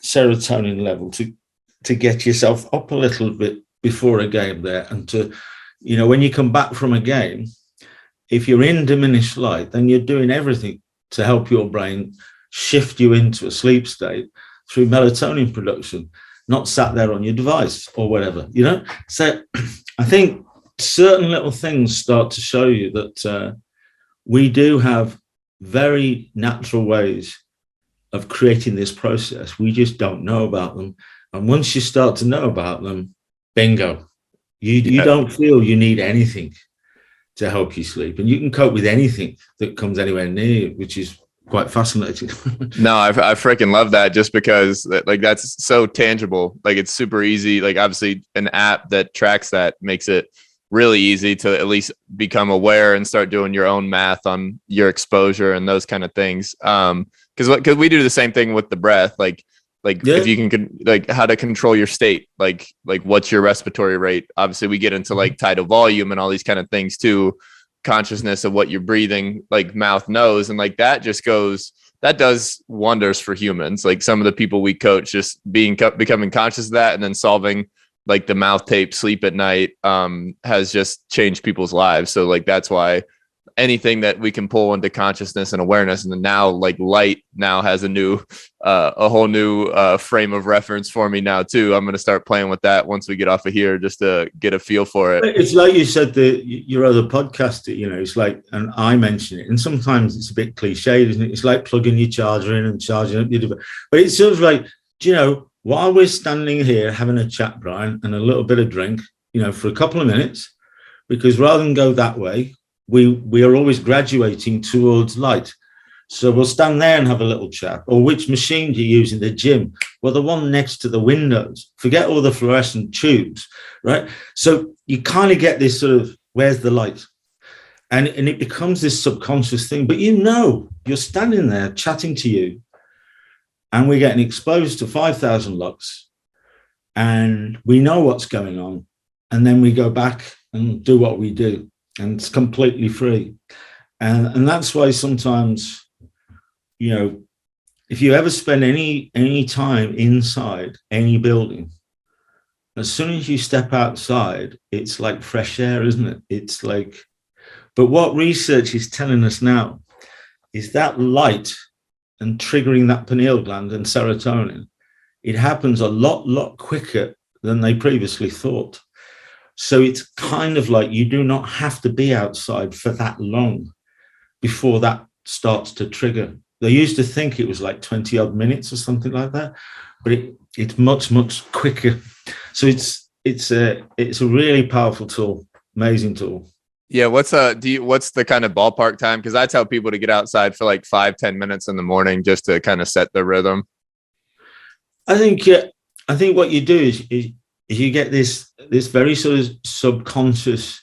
Speaker 2: serotonin level to get yourself up a little bit before a game there. And to, when you come back from a game, if you're in diminished light, then you're doing everything to help your brain shift you into a sleep state through melatonin production, not sat there on your device or whatever, So I think certain little things start to show you that we do have very natural ways of creating this process. We just don't know about them. And once you start to know about them, bingo, you don't feel you need anything to help you sleep. And you can cope with anything that comes anywhere near you, which is quite fascinating.
Speaker 1: No, I freaking love that, just because like that's so tangible. Like it's super easy. Like obviously an app that tracks that makes it really easy to at least become aware and start doing your own math on your exposure and those kind of things. Because we do the same thing with the breath, like if you can like how to control your state, like what's your respiratory rate. Obviously we get into like tidal volume and all these kind of things too, consciousness of what you're breathing, like mouth, nose, and like that does wonders for humans. Like some of the people we coach, just becoming conscious of that and then solving like the mouth tape sleep at night has just changed people's lives. So like that's why anything that we can pull into consciousness and awareness, and then now like light now has a whole new frame of reference for me now too. I'm going to start playing with that once we get off of here, just to get a feel for it.
Speaker 2: It's like you said, your other podcast, it's like, and I mention it, and sometimes it's a bit cliched, isn't it? It's like plugging your charger in and charging up your device. But it's sort of like, while we're standing here having a chat, Brian, and a little bit of drink, for a couple of minutes, because rather than go that way, we are always graduating towards light. So we'll stand there and have a little chat. Or which machine do you use in the gym? Well, the one next to the windows. Forget all the fluorescent tubes, right? So you kind of get this sort of, where's the light? And it becomes this subconscious thing. But you're standing there chatting to you, and we're getting exposed to 5,000 lux, and we know what's going on. And then we go back and do what we do. And it's completely free. And that's why sometimes, if you ever spend any time inside any building, as soon as you step outside, it's like fresh air, isn't it? It's like, but what research is telling us now is that light and triggering that pineal gland and serotonin, it happens a lot quicker than they previously thought. So it's kind of like you do not have to be outside for that long before that starts to trigger. They used to think it was like 20 odd minutes or something like that, but it's much quicker. So it's a really powerful tool, amazing tool.
Speaker 1: Yeah, what's the kind of ballpark time? Because I tell people to get outside for like 5-10 minutes in the morning just to kind of set the rhythm.
Speaker 2: I think what you do is you get this very sort of subconscious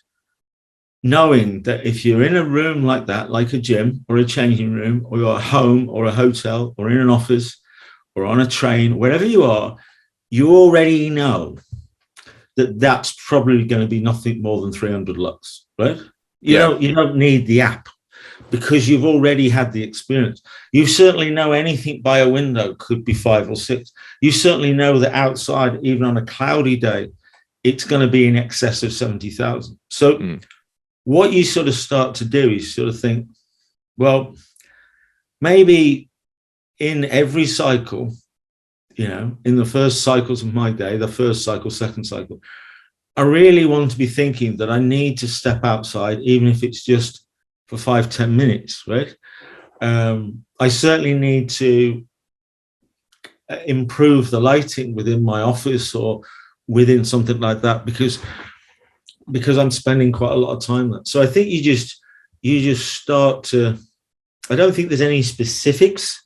Speaker 2: knowing that if you're in a room like that, like a gym or a changing room, or you're at home or a hotel or in an office or on a train, wherever you are, you already know that that's probably going to be nothing more than 300 lux, right? You don't need the app, because you've already had the experience. You certainly know anything by a window could be 5 or 6. You certainly know that outside, even on a cloudy day, it's going to be in excess of 70,000. So what you sort of start to do is sort of think, well, maybe in every cycle, in the first cycles of my day, the first cycle, second cycle, I really want to be thinking that I need to step outside, even if it's just for 5-10 minutes, right? I certainly need to improve the lighting within my office or within something like that, because I'm spending quite a lot of time there. So I think you just start to, I don't think there's any specifics.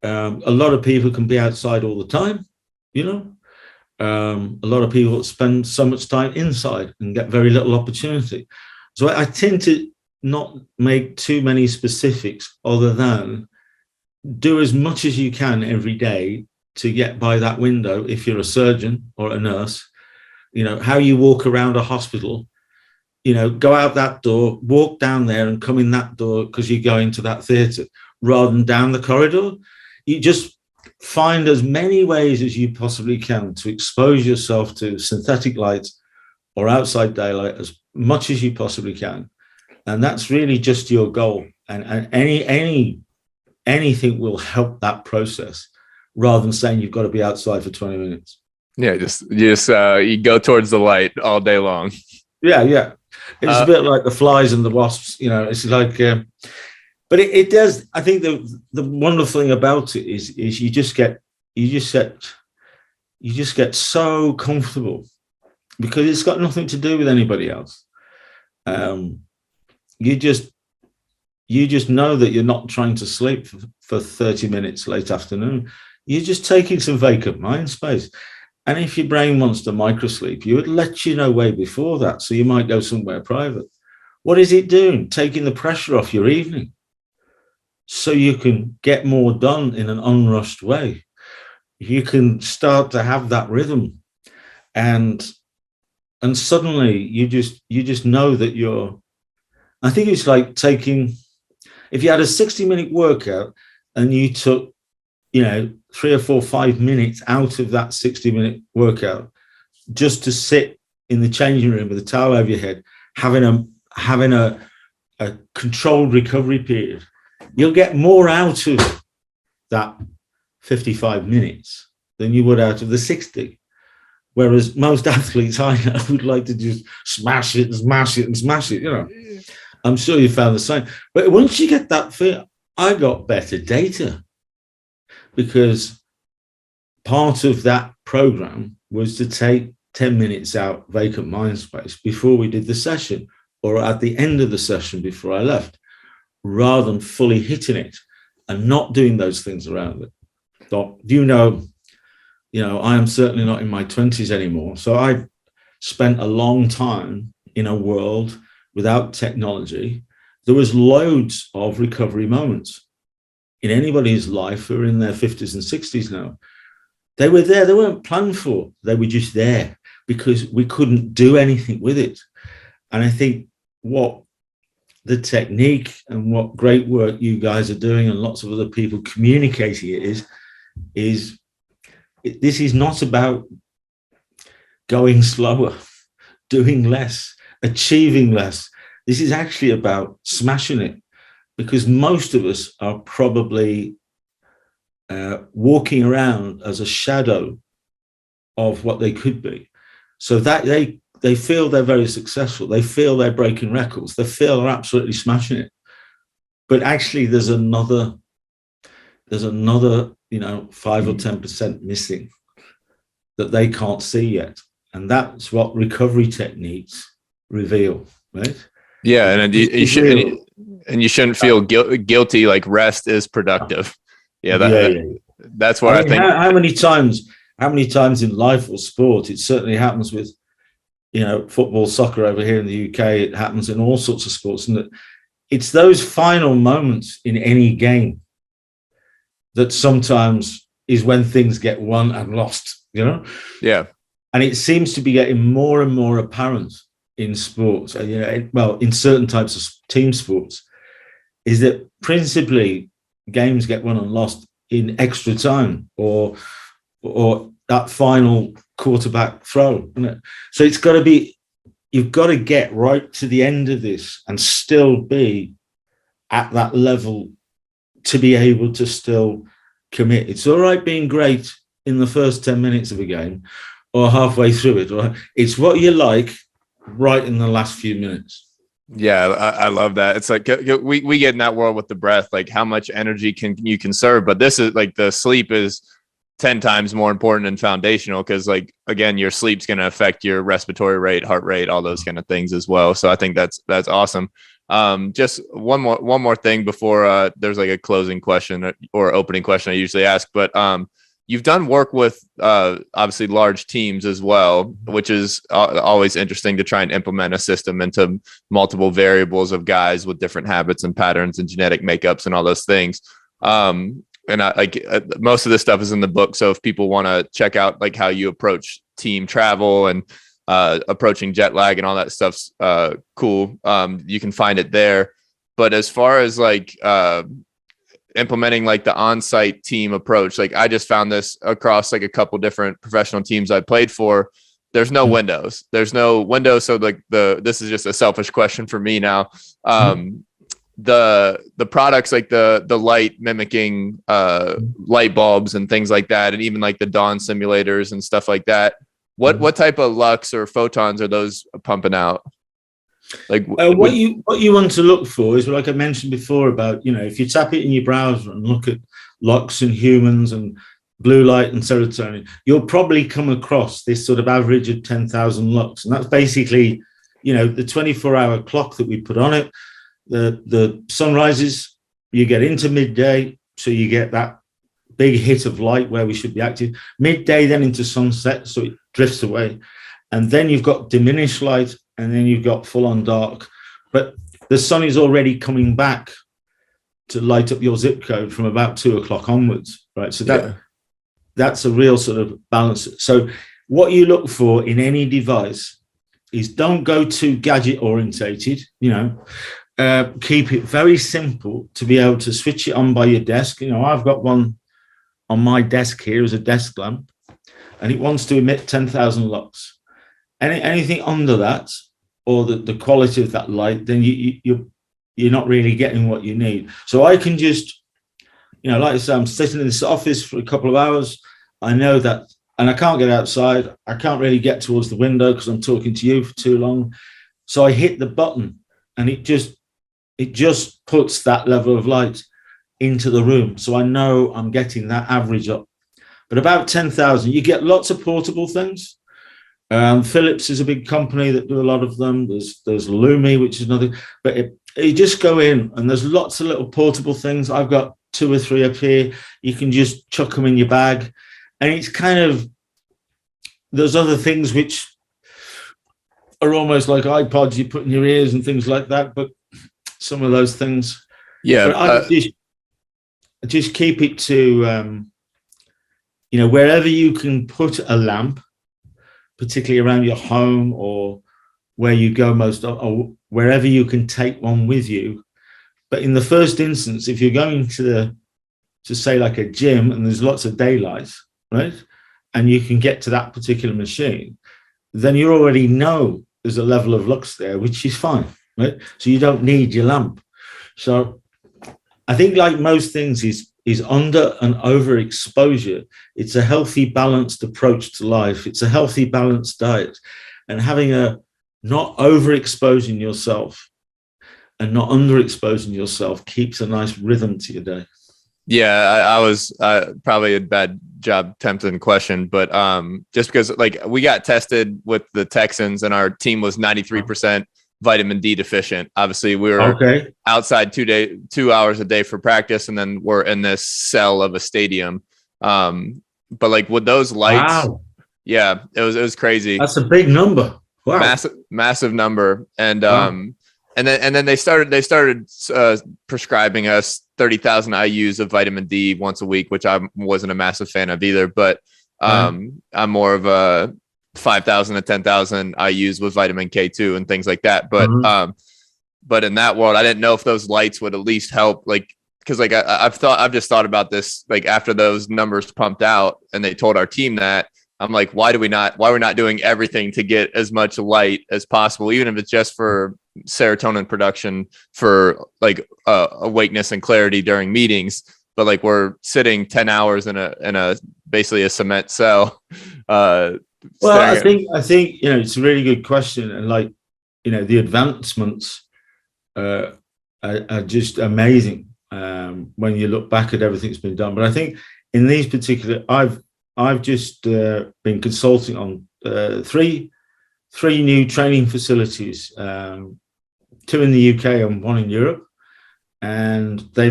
Speaker 2: A lot of people can be outside all the time, a lot of people spend so much time inside and get very little opportunity. So I tend to not make too many specifics, other than do as much as you can every day to get by that window. If you're a surgeon or a nurse, how you walk around a hospital, go out that door, walk down there and come in that door because you're going to that theatre, rather than down the corridor. You just find as many ways as you possibly can to expose yourself to synthetic light or outside daylight as much as you possibly can. And that's really just your goal. And any anything will help that process rather than saying you've got to be outside for 20 minutes.
Speaker 1: Yeah, you go towards the light all day long.
Speaker 2: Yeah. It's a bit like the flies and the wasps, it's like, but it does. I think the wonderful thing about it is you just get so comfortable because it's got nothing to do with anybody else. You just know that you're not trying to sleep for 30 minutes late afternoon. You're just taking some vacant mind space. And if your brain wants to microsleep, you would let you know way before that. So you might go somewhere private. What is it doing? Taking the pressure off your evening so you can get more done in an unrushed way. You can start to have that rhythm. And suddenly you just know that I think it's like if you had a 60-minute workout and you took, 3 or 4, 5 minutes out of that 60-minute workout just to sit in the changing room with a towel over your head, having a controlled recovery period, you'll get more out of that 55 minutes than you would out of the 60. Whereas most athletes I know would like to just smash it and smash it and smash it, I'm sure you found the same. But once you get that feel, I got better data because part of that program was to take 10 minutes out vacant mind space before we did the session or at the end of the session before I left, rather than fully hitting it and not doing those things around it. So, I am certainly not in my 20s anymore. So I spent a long time in a world without technology. There was loads of recovery moments in anybody's life who are in their 50s and 60s now. They were there. They weren't planned for. They were just there because we couldn't do anything with it. And I think what the technique and what great work you guys are doing and lots of other people communicating it is this is not about going slower, doing less, achieving less. This is actually about smashing it, because most of us are probably walking around as a shadow of what they could be. So that they feel they're very successful. They feel they're breaking records. They feel they're absolutely smashing it. But actually there's another 5 or 10% missing that they can't see yet. And that's what recovery techniques reveal, right?
Speaker 1: Yeah, and you shouldn't feel guilty. Like rest is productive. Yeah, that's what I think.
Speaker 2: How many times in life or sport, it certainly happens with, football, soccer over here in the UK. It happens in all sorts of sports, and it's those final moments in any game that sometimes is when things get won and lost.
Speaker 1: Yeah,
Speaker 2: and it seems to be getting more and more apparent in sports, in certain types of team sports, is that principally games get won and lost in extra time or that final quarterback throw. So you've got to get right to the end of this and still be at that level to be able to still commit. It's all right being great in the first 10 minutes of a game or halfway through it. Right? It's what you like right in the last few minutes.
Speaker 1: Yeah, I love that. It's like we get in that world with the breath, like how much energy can you conserve, but this is like the sleep is 10 times more important and foundational because, like, again, your sleep's going to affect your respiratory rate, heart rate, all those kind of things as well. So I think that's awesome. Just one more thing before there's like a closing question or opening question I usually ask, but you've done work with obviously large teams as well, which is always interesting to try and implement a system into multiple variables of guys with different habits and patterns and genetic makeups and all those things. And most of this stuff is in the book. So if people want to check out like how you approach team travel and approaching jet lag and all that stuff's cool. You can find it there. But as far as like implementing like the on-site team approach, like I just found this across like a couple different professional teams I played for. There's no windows. So like this is just a selfish question for me now. the products like the light mimicking light bulbs and things like that, and even like the dawn simulators and stuff like that, what type of lux or photons are those pumping out? Like
Speaker 2: what you want to look for is, like I mentioned before, about, if you tap it in your browser and look at lux and humans and blue light and serotonin, you'll probably come across this sort of average of 10,000 lux, and that's basically the 24-hour clock that we put on it. The sunrises, you get into midday, so you get that big hit of light where we should be active. Midday, then into sunset, so it drifts away, and then you've got diminished light, and then you've got full on dark. But the sun is already coming back to light up your zip code from about 2 o'clock onwards, right? So that's a real sort of balance. So what you look for in any device is, don't go too gadget orientated, keep it very simple to be able to switch it on by your desk. I've got one on my desk here as a desk lamp, and it wants to emit 10,000 lux. Anything under that, or the quality of that light, then you're not really getting what you need. So I can just, like I say, I'm sitting in this office for a couple of hours. I know that, and I can't get outside. I can't really get towards the window because I'm talking to you for too long. So I hit the button, and it just puts that level of light into the room. So I know I'm getting that average up. But about 10,000, you get lots of portable things. Philips is a big company that do a lot of them. There's Lumi, which is another. But you just go in, and there's lots of little portable things. I've got 2 or 3 up here. You can just chuck them in your bag, and it's kind of, there's other things which are almost like iPods you put in your ears and things like that. But some of those things, I just keep it to wherever you can put a lamp, particularly around your home or where you go most, or wherever you can take one with you. But in the first instance, if you're going to say like a gym and there's lots of daylight, right, and you can get to that particular machine, then you already know there's a level of lux there, which is fine, right? So you don't need your lamp. So I think, like most things, is under and overexposure. It's a healthy, balanced approach to life. It's a healthy, balanced diet, and having not overexposing yourself and not underexposing yourself keeps a nice rhythm to your day.
Speaker 1: Yeah, I was probably a bad job tempting the question, but just because we got tested with the Texans and our team was 93% vitamin D deficient. Obviously, we were outside 2 hours a day for practice, and then we're in this cell of a stadium. But with those lights, yeah, it was crazy.
Speaker 2: That's a big number. Wow,
Speaker 1: massive number, and then they started prescribing us 30,000 IUs of vitamin D once a week, which I wasn't a massive fan of either. But I'm more of a 5,000 to 10,000 IUs with vitamin K2 and things like that. But but in that world, I didn't know if those lights would at least help, because I've just thought about this, after those numbers pumped out and they told our team that, I'm like, why we're not doing everything to get as much light as possible, even if it's just for serotonin production for awakeness and clarity during meetings. But we're sitting 10 hours in a basically a cement cell. Well,
Speaker 2: I think it's a really good question, and the advancements are just amazing when you look back at everything that's been done. But I think in these particular, I've just been consulting on three new training facilities, 2 in the UK and 1 in Europe, and they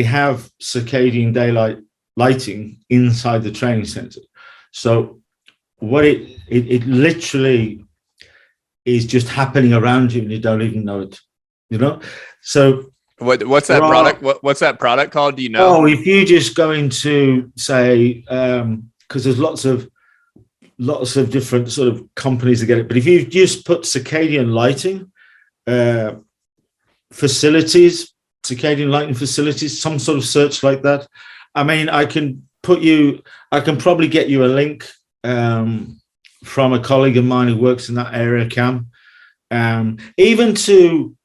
Speaker 2: have circadian daylight lighting inside the training center. So what it literally is just happening around you and you don't even know it, So
Speaker 1: what's that product? What's that product called? Do you know?
Speaker 2: Oh, if you just go into, say, because there's lots of different sort of companies that get it, but if you just put circadian lighting facilities, circadian lighting facilities, some sort of search like that. I mean, I can probably get you a link from a colleague of mine who works in that area, Cam. Even to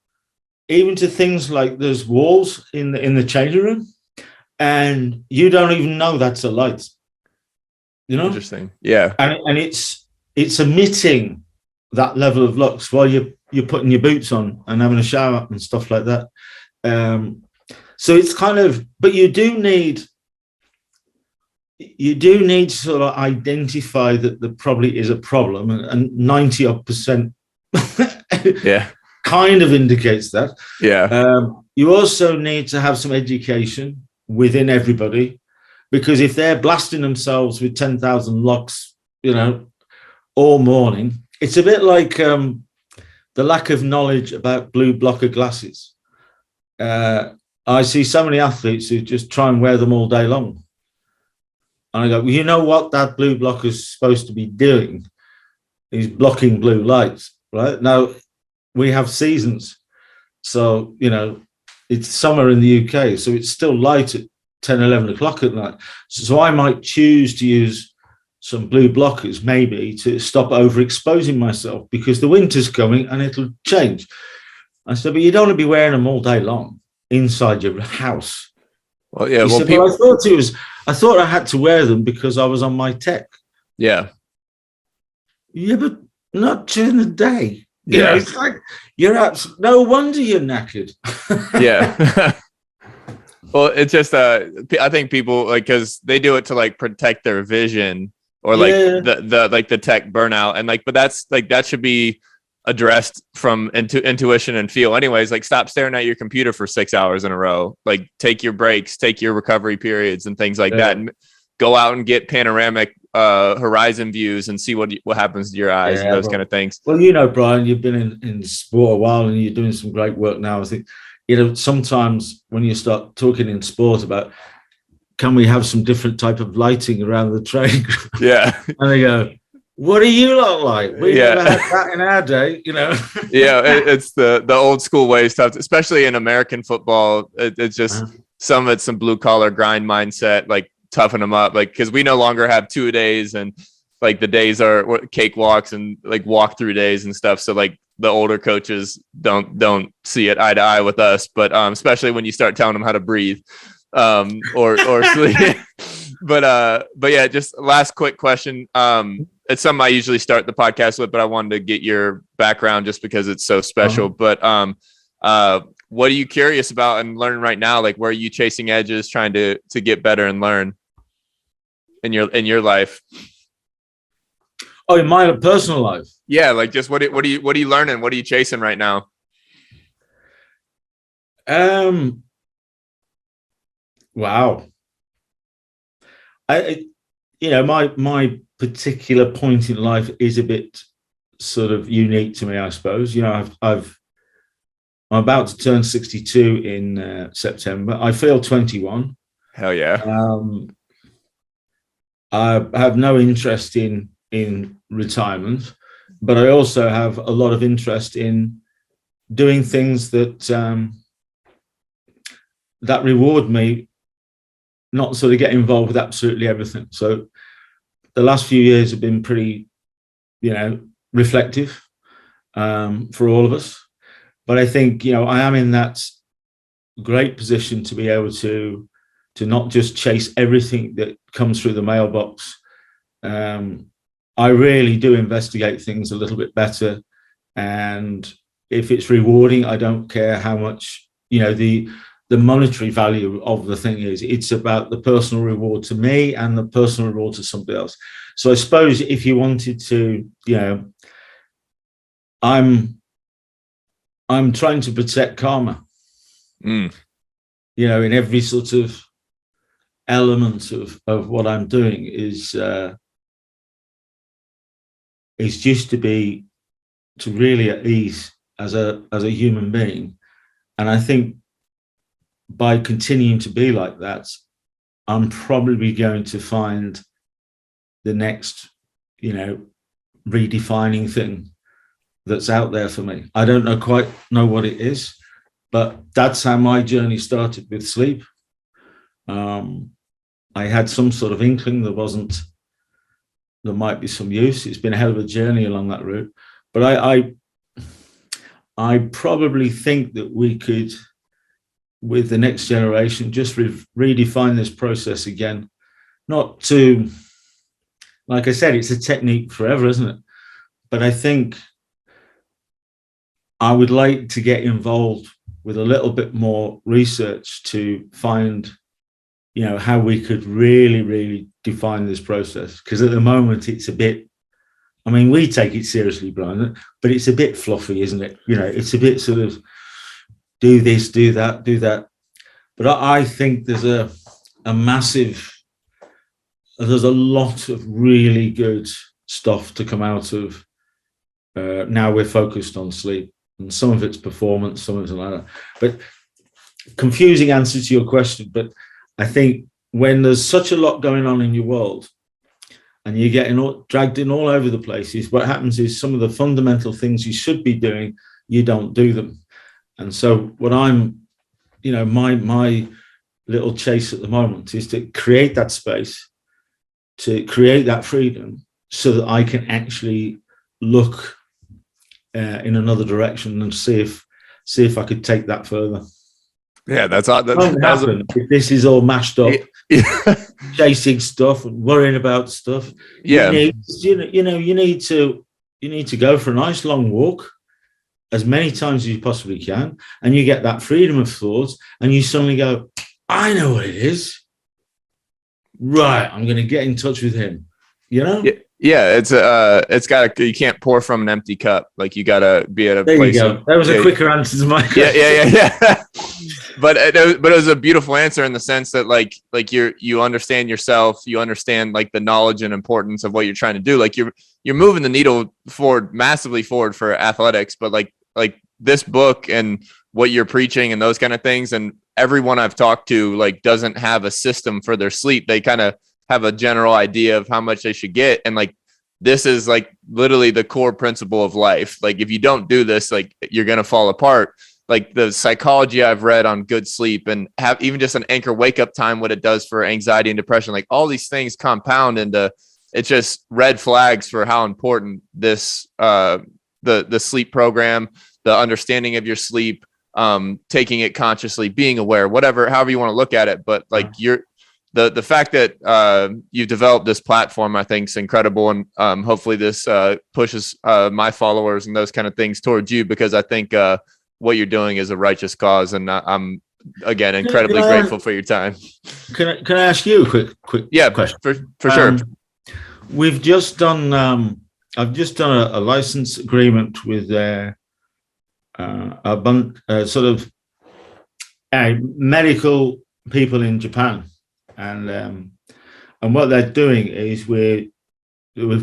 Speaker 2: even to things like there's walls in the changing room, and you don't even know that's a light. You know,
Speaker 1: Interesting. Yeah.
Speaker 2: And it's emitting that level of lux while you're putting your boots on and having a shower and stuff like that. So it's kind of, but you do need to sort of identify that there probably is a problem, and 90%
Speaker 1: Yeah.
Speaker 2: kind of indicates that.
Speaker 1: Yeah.
Speaker 2: You also need to have some education within everybody, because if they're blasting themselves with 10,000 lux, all morning, it's a bit like the lack of knowledge about blue blocker glasses. I see so many athletes who just try and wear them all day long. And I go, well, you know what that blue blocker is supposed to be doing? Is blocking blue lights, right? Now, we have seasons. So, it's summer in the UK, so it's still light at 10, 11 o'clock at night. So I might choose to use some blue blockers maybe to stop overexposing myself, because the winter's coming and it'll change. I said, but you don't want to be wearing them all day long inside your house.
Speaker 1: Well, yeah.
Speaker 2: Said, I thought I had to wear them because I was on my tech.
Speaker 1: Yeah.
Speaker 2: Yeah, but not during the day.
Speaker 1: Yeah.
Speaker 2: It's like no wonder you're knackered.
Speaker 1: Yeah. Well, it's just I think people, like, because they do it to like protect their vision, or like the tech burnout, and like, but that's like, that should be addressed from intuition and feel anyways. Like, stop staring at your computer for 6 hours in a row, like take your breaks, take your recovery periods and things like that, and go out and get panoramic horizon views and see what happens to your eyes and those kind of things.
Speaker 2: Well, Brian, you've been in sport a while and you're doing some great work now. I think sometimes when you start talking in sport about, can we have some different type of lighting around the training ground?
Speaker 1: Yeah.
Speaker 2: And they go, what do you look like? We never had that in our day,
Speaker 1: Yeah, it's the old school way stuff, especially in American football. It's just some of it's some blue collar grind mindset, like toughen them up, like, because we no longer have 2 days, and like the days are cakewalks and like walk through days and stuff. So like the older coaches don't see it eye to eye with us, but especially when you start telling them how to breathe or sleep. But yeah, just last quick question. It's something I usually start the podcast with, but I wanted to get your background just because it's so special. But what are you curious about and learning right now? Like, where are you chasing edges, trying to get better and learn in your life?
Speaker 2: Oh, in my personal life?
Speaker 1: Yeah, like, just what are you learning? What are you chasing right now?
Speaker 2: Wow. My particular point in life is a bit sort of unique to me, I suppose. I'm about to turn 62 in September. I feel 21.
Speaker 1: Hell yeah.
Speaker 2: I have no interest in retirement, but I also have a lot of interest in doing things that that reward me, not sort of get involved with absolutely everything. So the last few years have been pretty, reflective for all of us. But I think, I am in that great position to be able to not just chase everything that comes through the mailbox. I really do investigate things a little bit better. And if it's rewarding, I don't care how much, the monetary value of the thing is. It's about the personal reward to me and the personal reward to somebody else. So I suppose if you wanted to, I'm trying to protect karma, in every sort of element of what I'm doing is just to be really at ease as a human being. And I think by continuing to be like that, I'm probably going to find the next, redefining thing that's out there for me. I don't quite know what it is, but that's how my journey started with sleep. I had some sort of inkling there might be some use. It's been a hell of a journey along that route, but I probably think that we could, with the next generation, just redefine this process again. Not to, like I said, it's a technique forever, isn't it? But I think I would like to get involved with a little bit more research to find, how we could really, really define this process. Because at the moment, it's a bit, we take it seriously, Brian, but it's a bit fluffy, isn't it? It's a bit sort of do this, do that, do that. But I think there's a lot of really good stuff to come out of. Now we're focused on sleep, and some of it's performance, some of it's like that. But confusing answer to your question, but I think when there's such a lot going on in your world and you're getting dragged in all over the places, what happens is some of the fundamental things you should be doing, you don't do them. And so what I'm, my little chase at the moment is to create that space, to create that freedom so that I can actually look in another direction and see if I could take that further.
Speaker 1: Yeah, that's all.
Speaker 2: If this is all mashed up, chasing stuff and worrying about stuff.
Speaker 1: Yeah,
Speaker 2: you need to go for a nice long walk as many times as you possibly can, and you get that freedom of thought, and you suddenly go, I know what it is. Right, I'm going to get in touch with him.
Speaker 1: Yeah, it's got you can't pour from an empty cup. Like you got to be at a
Speaker 2: there
Speaker 1: place.
Speaker 2: You go. That was a quicker answer to my question.
Speaker 1: Yeah. But it was a beautiful answer in the sense that like you understand yourself, you understand like the knowledge and importance of what you're trying to do. Like you're moving the needle massively forward for athletics, but like this book and what you're preaching and those kind of things, and everyone I've talked to like doesn't have a system for their sleep. They kind of have a general idea of how much they should get, and like this is like literally the core principle of life. Like if you don't do this, like you're gonna fall apart. Like the psychology I've read on good sleep and have even just an anchor wake up time, what it does for anxiety and depression, like all these things compound into it's just red flags for how important this the sleep program, the understanding of your sleep, taking it consciously, being aware, however you want to look at it. But like the fact that you've developed this platform, I think is incredible. And hopefully this pushes my followers and those kind of things towards you, because I think what you're doing is a righteous cause. And I'm, again, incredibly grateful for your time.
Speaker 2: Can I ask you a quick question?
Speaker 1: For sure.
Speaker 2: We've just done, I've just done a license agreement with a bunch sort of medical people in Japan. And what they're doing is we've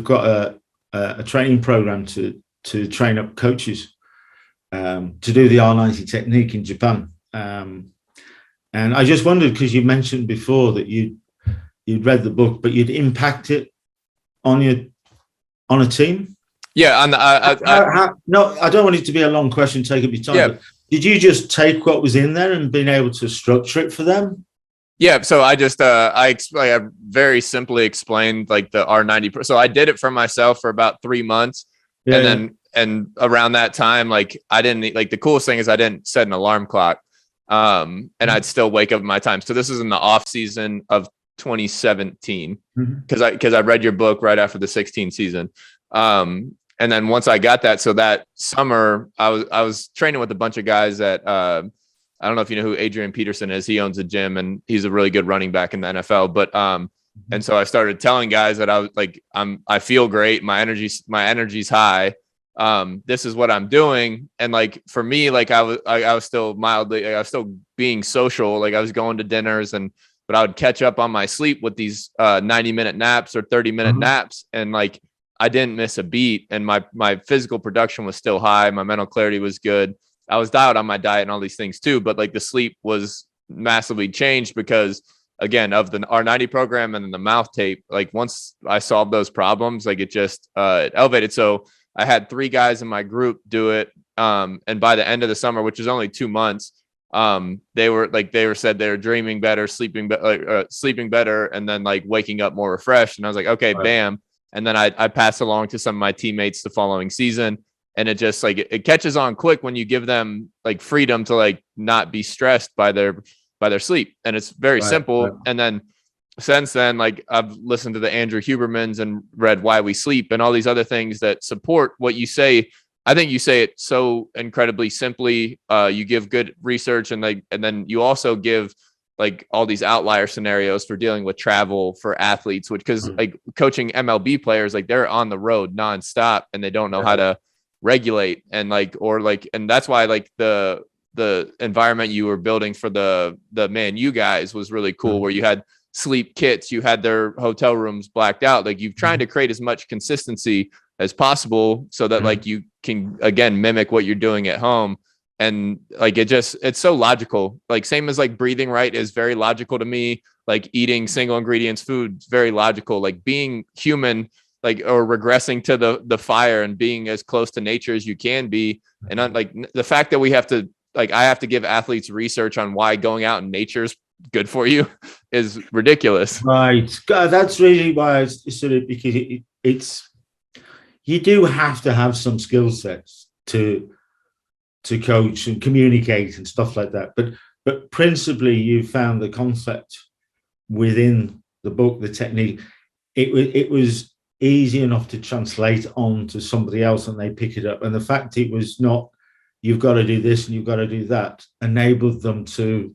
Speaker 2: got a training program to train up coaches to do the R90 technique in Japan. And I just wondered, because you mentioned before that you'd read the book, but you'd impact it on a team.
Speaker 1: Yeah.
Speaker 2: No, I don't want it to be a long question, take up your time. Yeah. Did you just take what was in there and been able to structure it for them?
Speaker 1: Yeah, so I just I very simply explained like the R90. So I did it for myself for about 3 months, and around that time, like I didn't like the coolest thing is I didn't set an alarm clock, and I'd still wake up at my time. So this is in the off season of 2017 because I read your book right after the 16 season, and then once I got that, so that summer I was training with a bunch of guys at I don't know if you know who Adrian Peterson is. He owns a gym and he's a really good running back in the NFL. But and so I started telling guys that I was like, I feel great. My energy's high. This is what I'm doing. And like for me, like I was still I was still being social. Like I was going to dinners but I would catch up on my sleep with these 90-minute naps or 30-minute naps. And like I didn't miss a beat. And my physical production was still high. My mental clarity was good. I was dialed on my diet and all these things too, but like the sleep was massively changed because again, of the R90 program and then the mouth tape, like once I solved those problems, like it just it elevated. So I had 3 guys in my group do it. And by the end of the summer, which is only 2 months, they said they were dreaming better, sleeping better, and then like waking up more refreshed. And I was like, okay, bam. And then I passed along to some of my teammates the following season. And it just like, it catches on quick when you give them like freedom to like not be stressed by their sleep. And it's very simple. Right. And then since then, like I've listened to the Andrew Hubermans and read Why We Sleep and all these other things that support what you say. I think you say it so incredibly simply. You give good research and then you also give like all these outlier scenarios for dealing with travel for athletes, which because like coaching MLB players, like they're on the road nonstop and they don't know how to regulate and like, or like, and that's why like the environment you were building for the Man U guys was really cool, where you had sleep kits, you had their hotel rooms blacked out. Like you've tried to create as much consistency as possible so that like you can again mimic what you're doing at home. And like it's so logical. Like same as like breathing right is very logical to me. Like eating single ingredients food is very logical. Like being human, like, or regressing to the fire and being as close to nature as you can be. And like the fact that we have to, like, I have to give athletes research on why going out in nature is good for you is ridiculous.
Speaker 2: Right. That's really why I sort of, because it's, you do have to have some skill sets to coach and communicate and stuff like that. But principally you found the concept within the book, the technique. It was easy enough to translate on to somebody else and they pick it up. And the fact it was not, you've got to do this and you've got to do that, enabled them to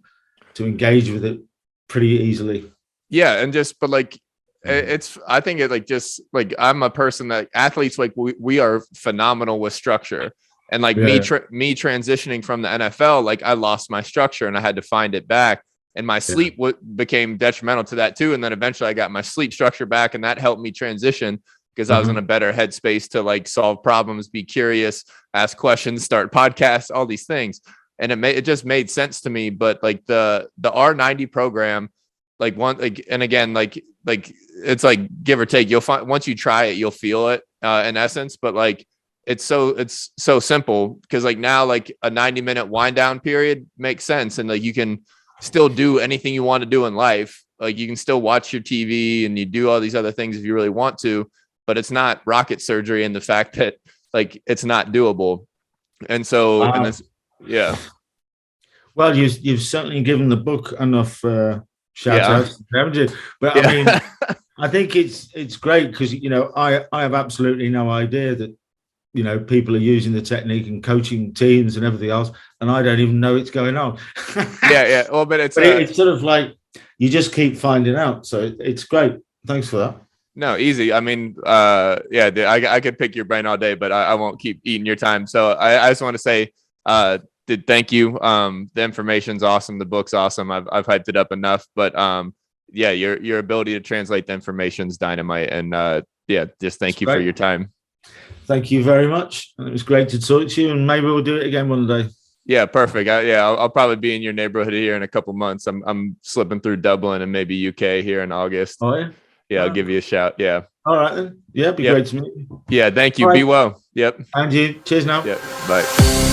Speaker 2: engage with it pretty easily.
Speaker 1: Yeah. And but like, I think it like, just like, I'm a person that athletes, like we are phenomenal with structure. And like me transitioning from the NFL, like I lost my structure and I had to find it back. And my sleep became detrimental to that too. And then eventually I got my sleep structure back and that helped me transition because I was in a better headspace to like solve problems, be curious, ask questions, start podcasts, all these things. And it just made sense to me. But like the R90 program, like and again, like it's like give or take, you'll find once you try it, you'll feel it in essence. But like, it's so simple because like now like a 90-minute wind down period makes sense. And like, you can still do anything you want to do in life. Like you can still watch your TV and you do all these other things if you really want to, but it's not rocket surgery in the fact that like, it's not doable. And so,
Speaker 2: well, you've certainly given the book enough shout outs, haven't you? But I mean, I think it's great because, you know, I have absolutely no idea that, you know, people are using the technique and coaching teams and everything else, and I don't even know it's going on.
Speaker 1: Yeah. Well, but it's
Speaker 2: sort of like you just keep finding out. So it's great. Thanks for that.
Speaker 1: No, easy. I mean, I could pick your brain all day, but I won't keep eating your time. So I just want to say, thank you. The information's awesome. The book's awesome. I've hyped it up enough, but your ability to translate the information is dynamite. And just thank you for your time.
Speaker 2: Thank you very much. It was great to talk to you, and maybe we'll do it again one day.
Speaker 1: Yeah, perfect. I'll probably be in your neighborhood here in a couple months. I'm slipping through Dublin and maybe UK here in August.
Speaker 2: Oh yeah.
Speaker 1: Yeah, I'll give you a shout. Yeah.
Speaker 2: All right then. Yeah, be great to meet you.
Speaker 1: Yeah, thank you.
Speaker 2: Right.
Speaker 1: Be well. Yep.
Speaker 2: And you. Cheers now.
Speaker 1: Yeah. Bye.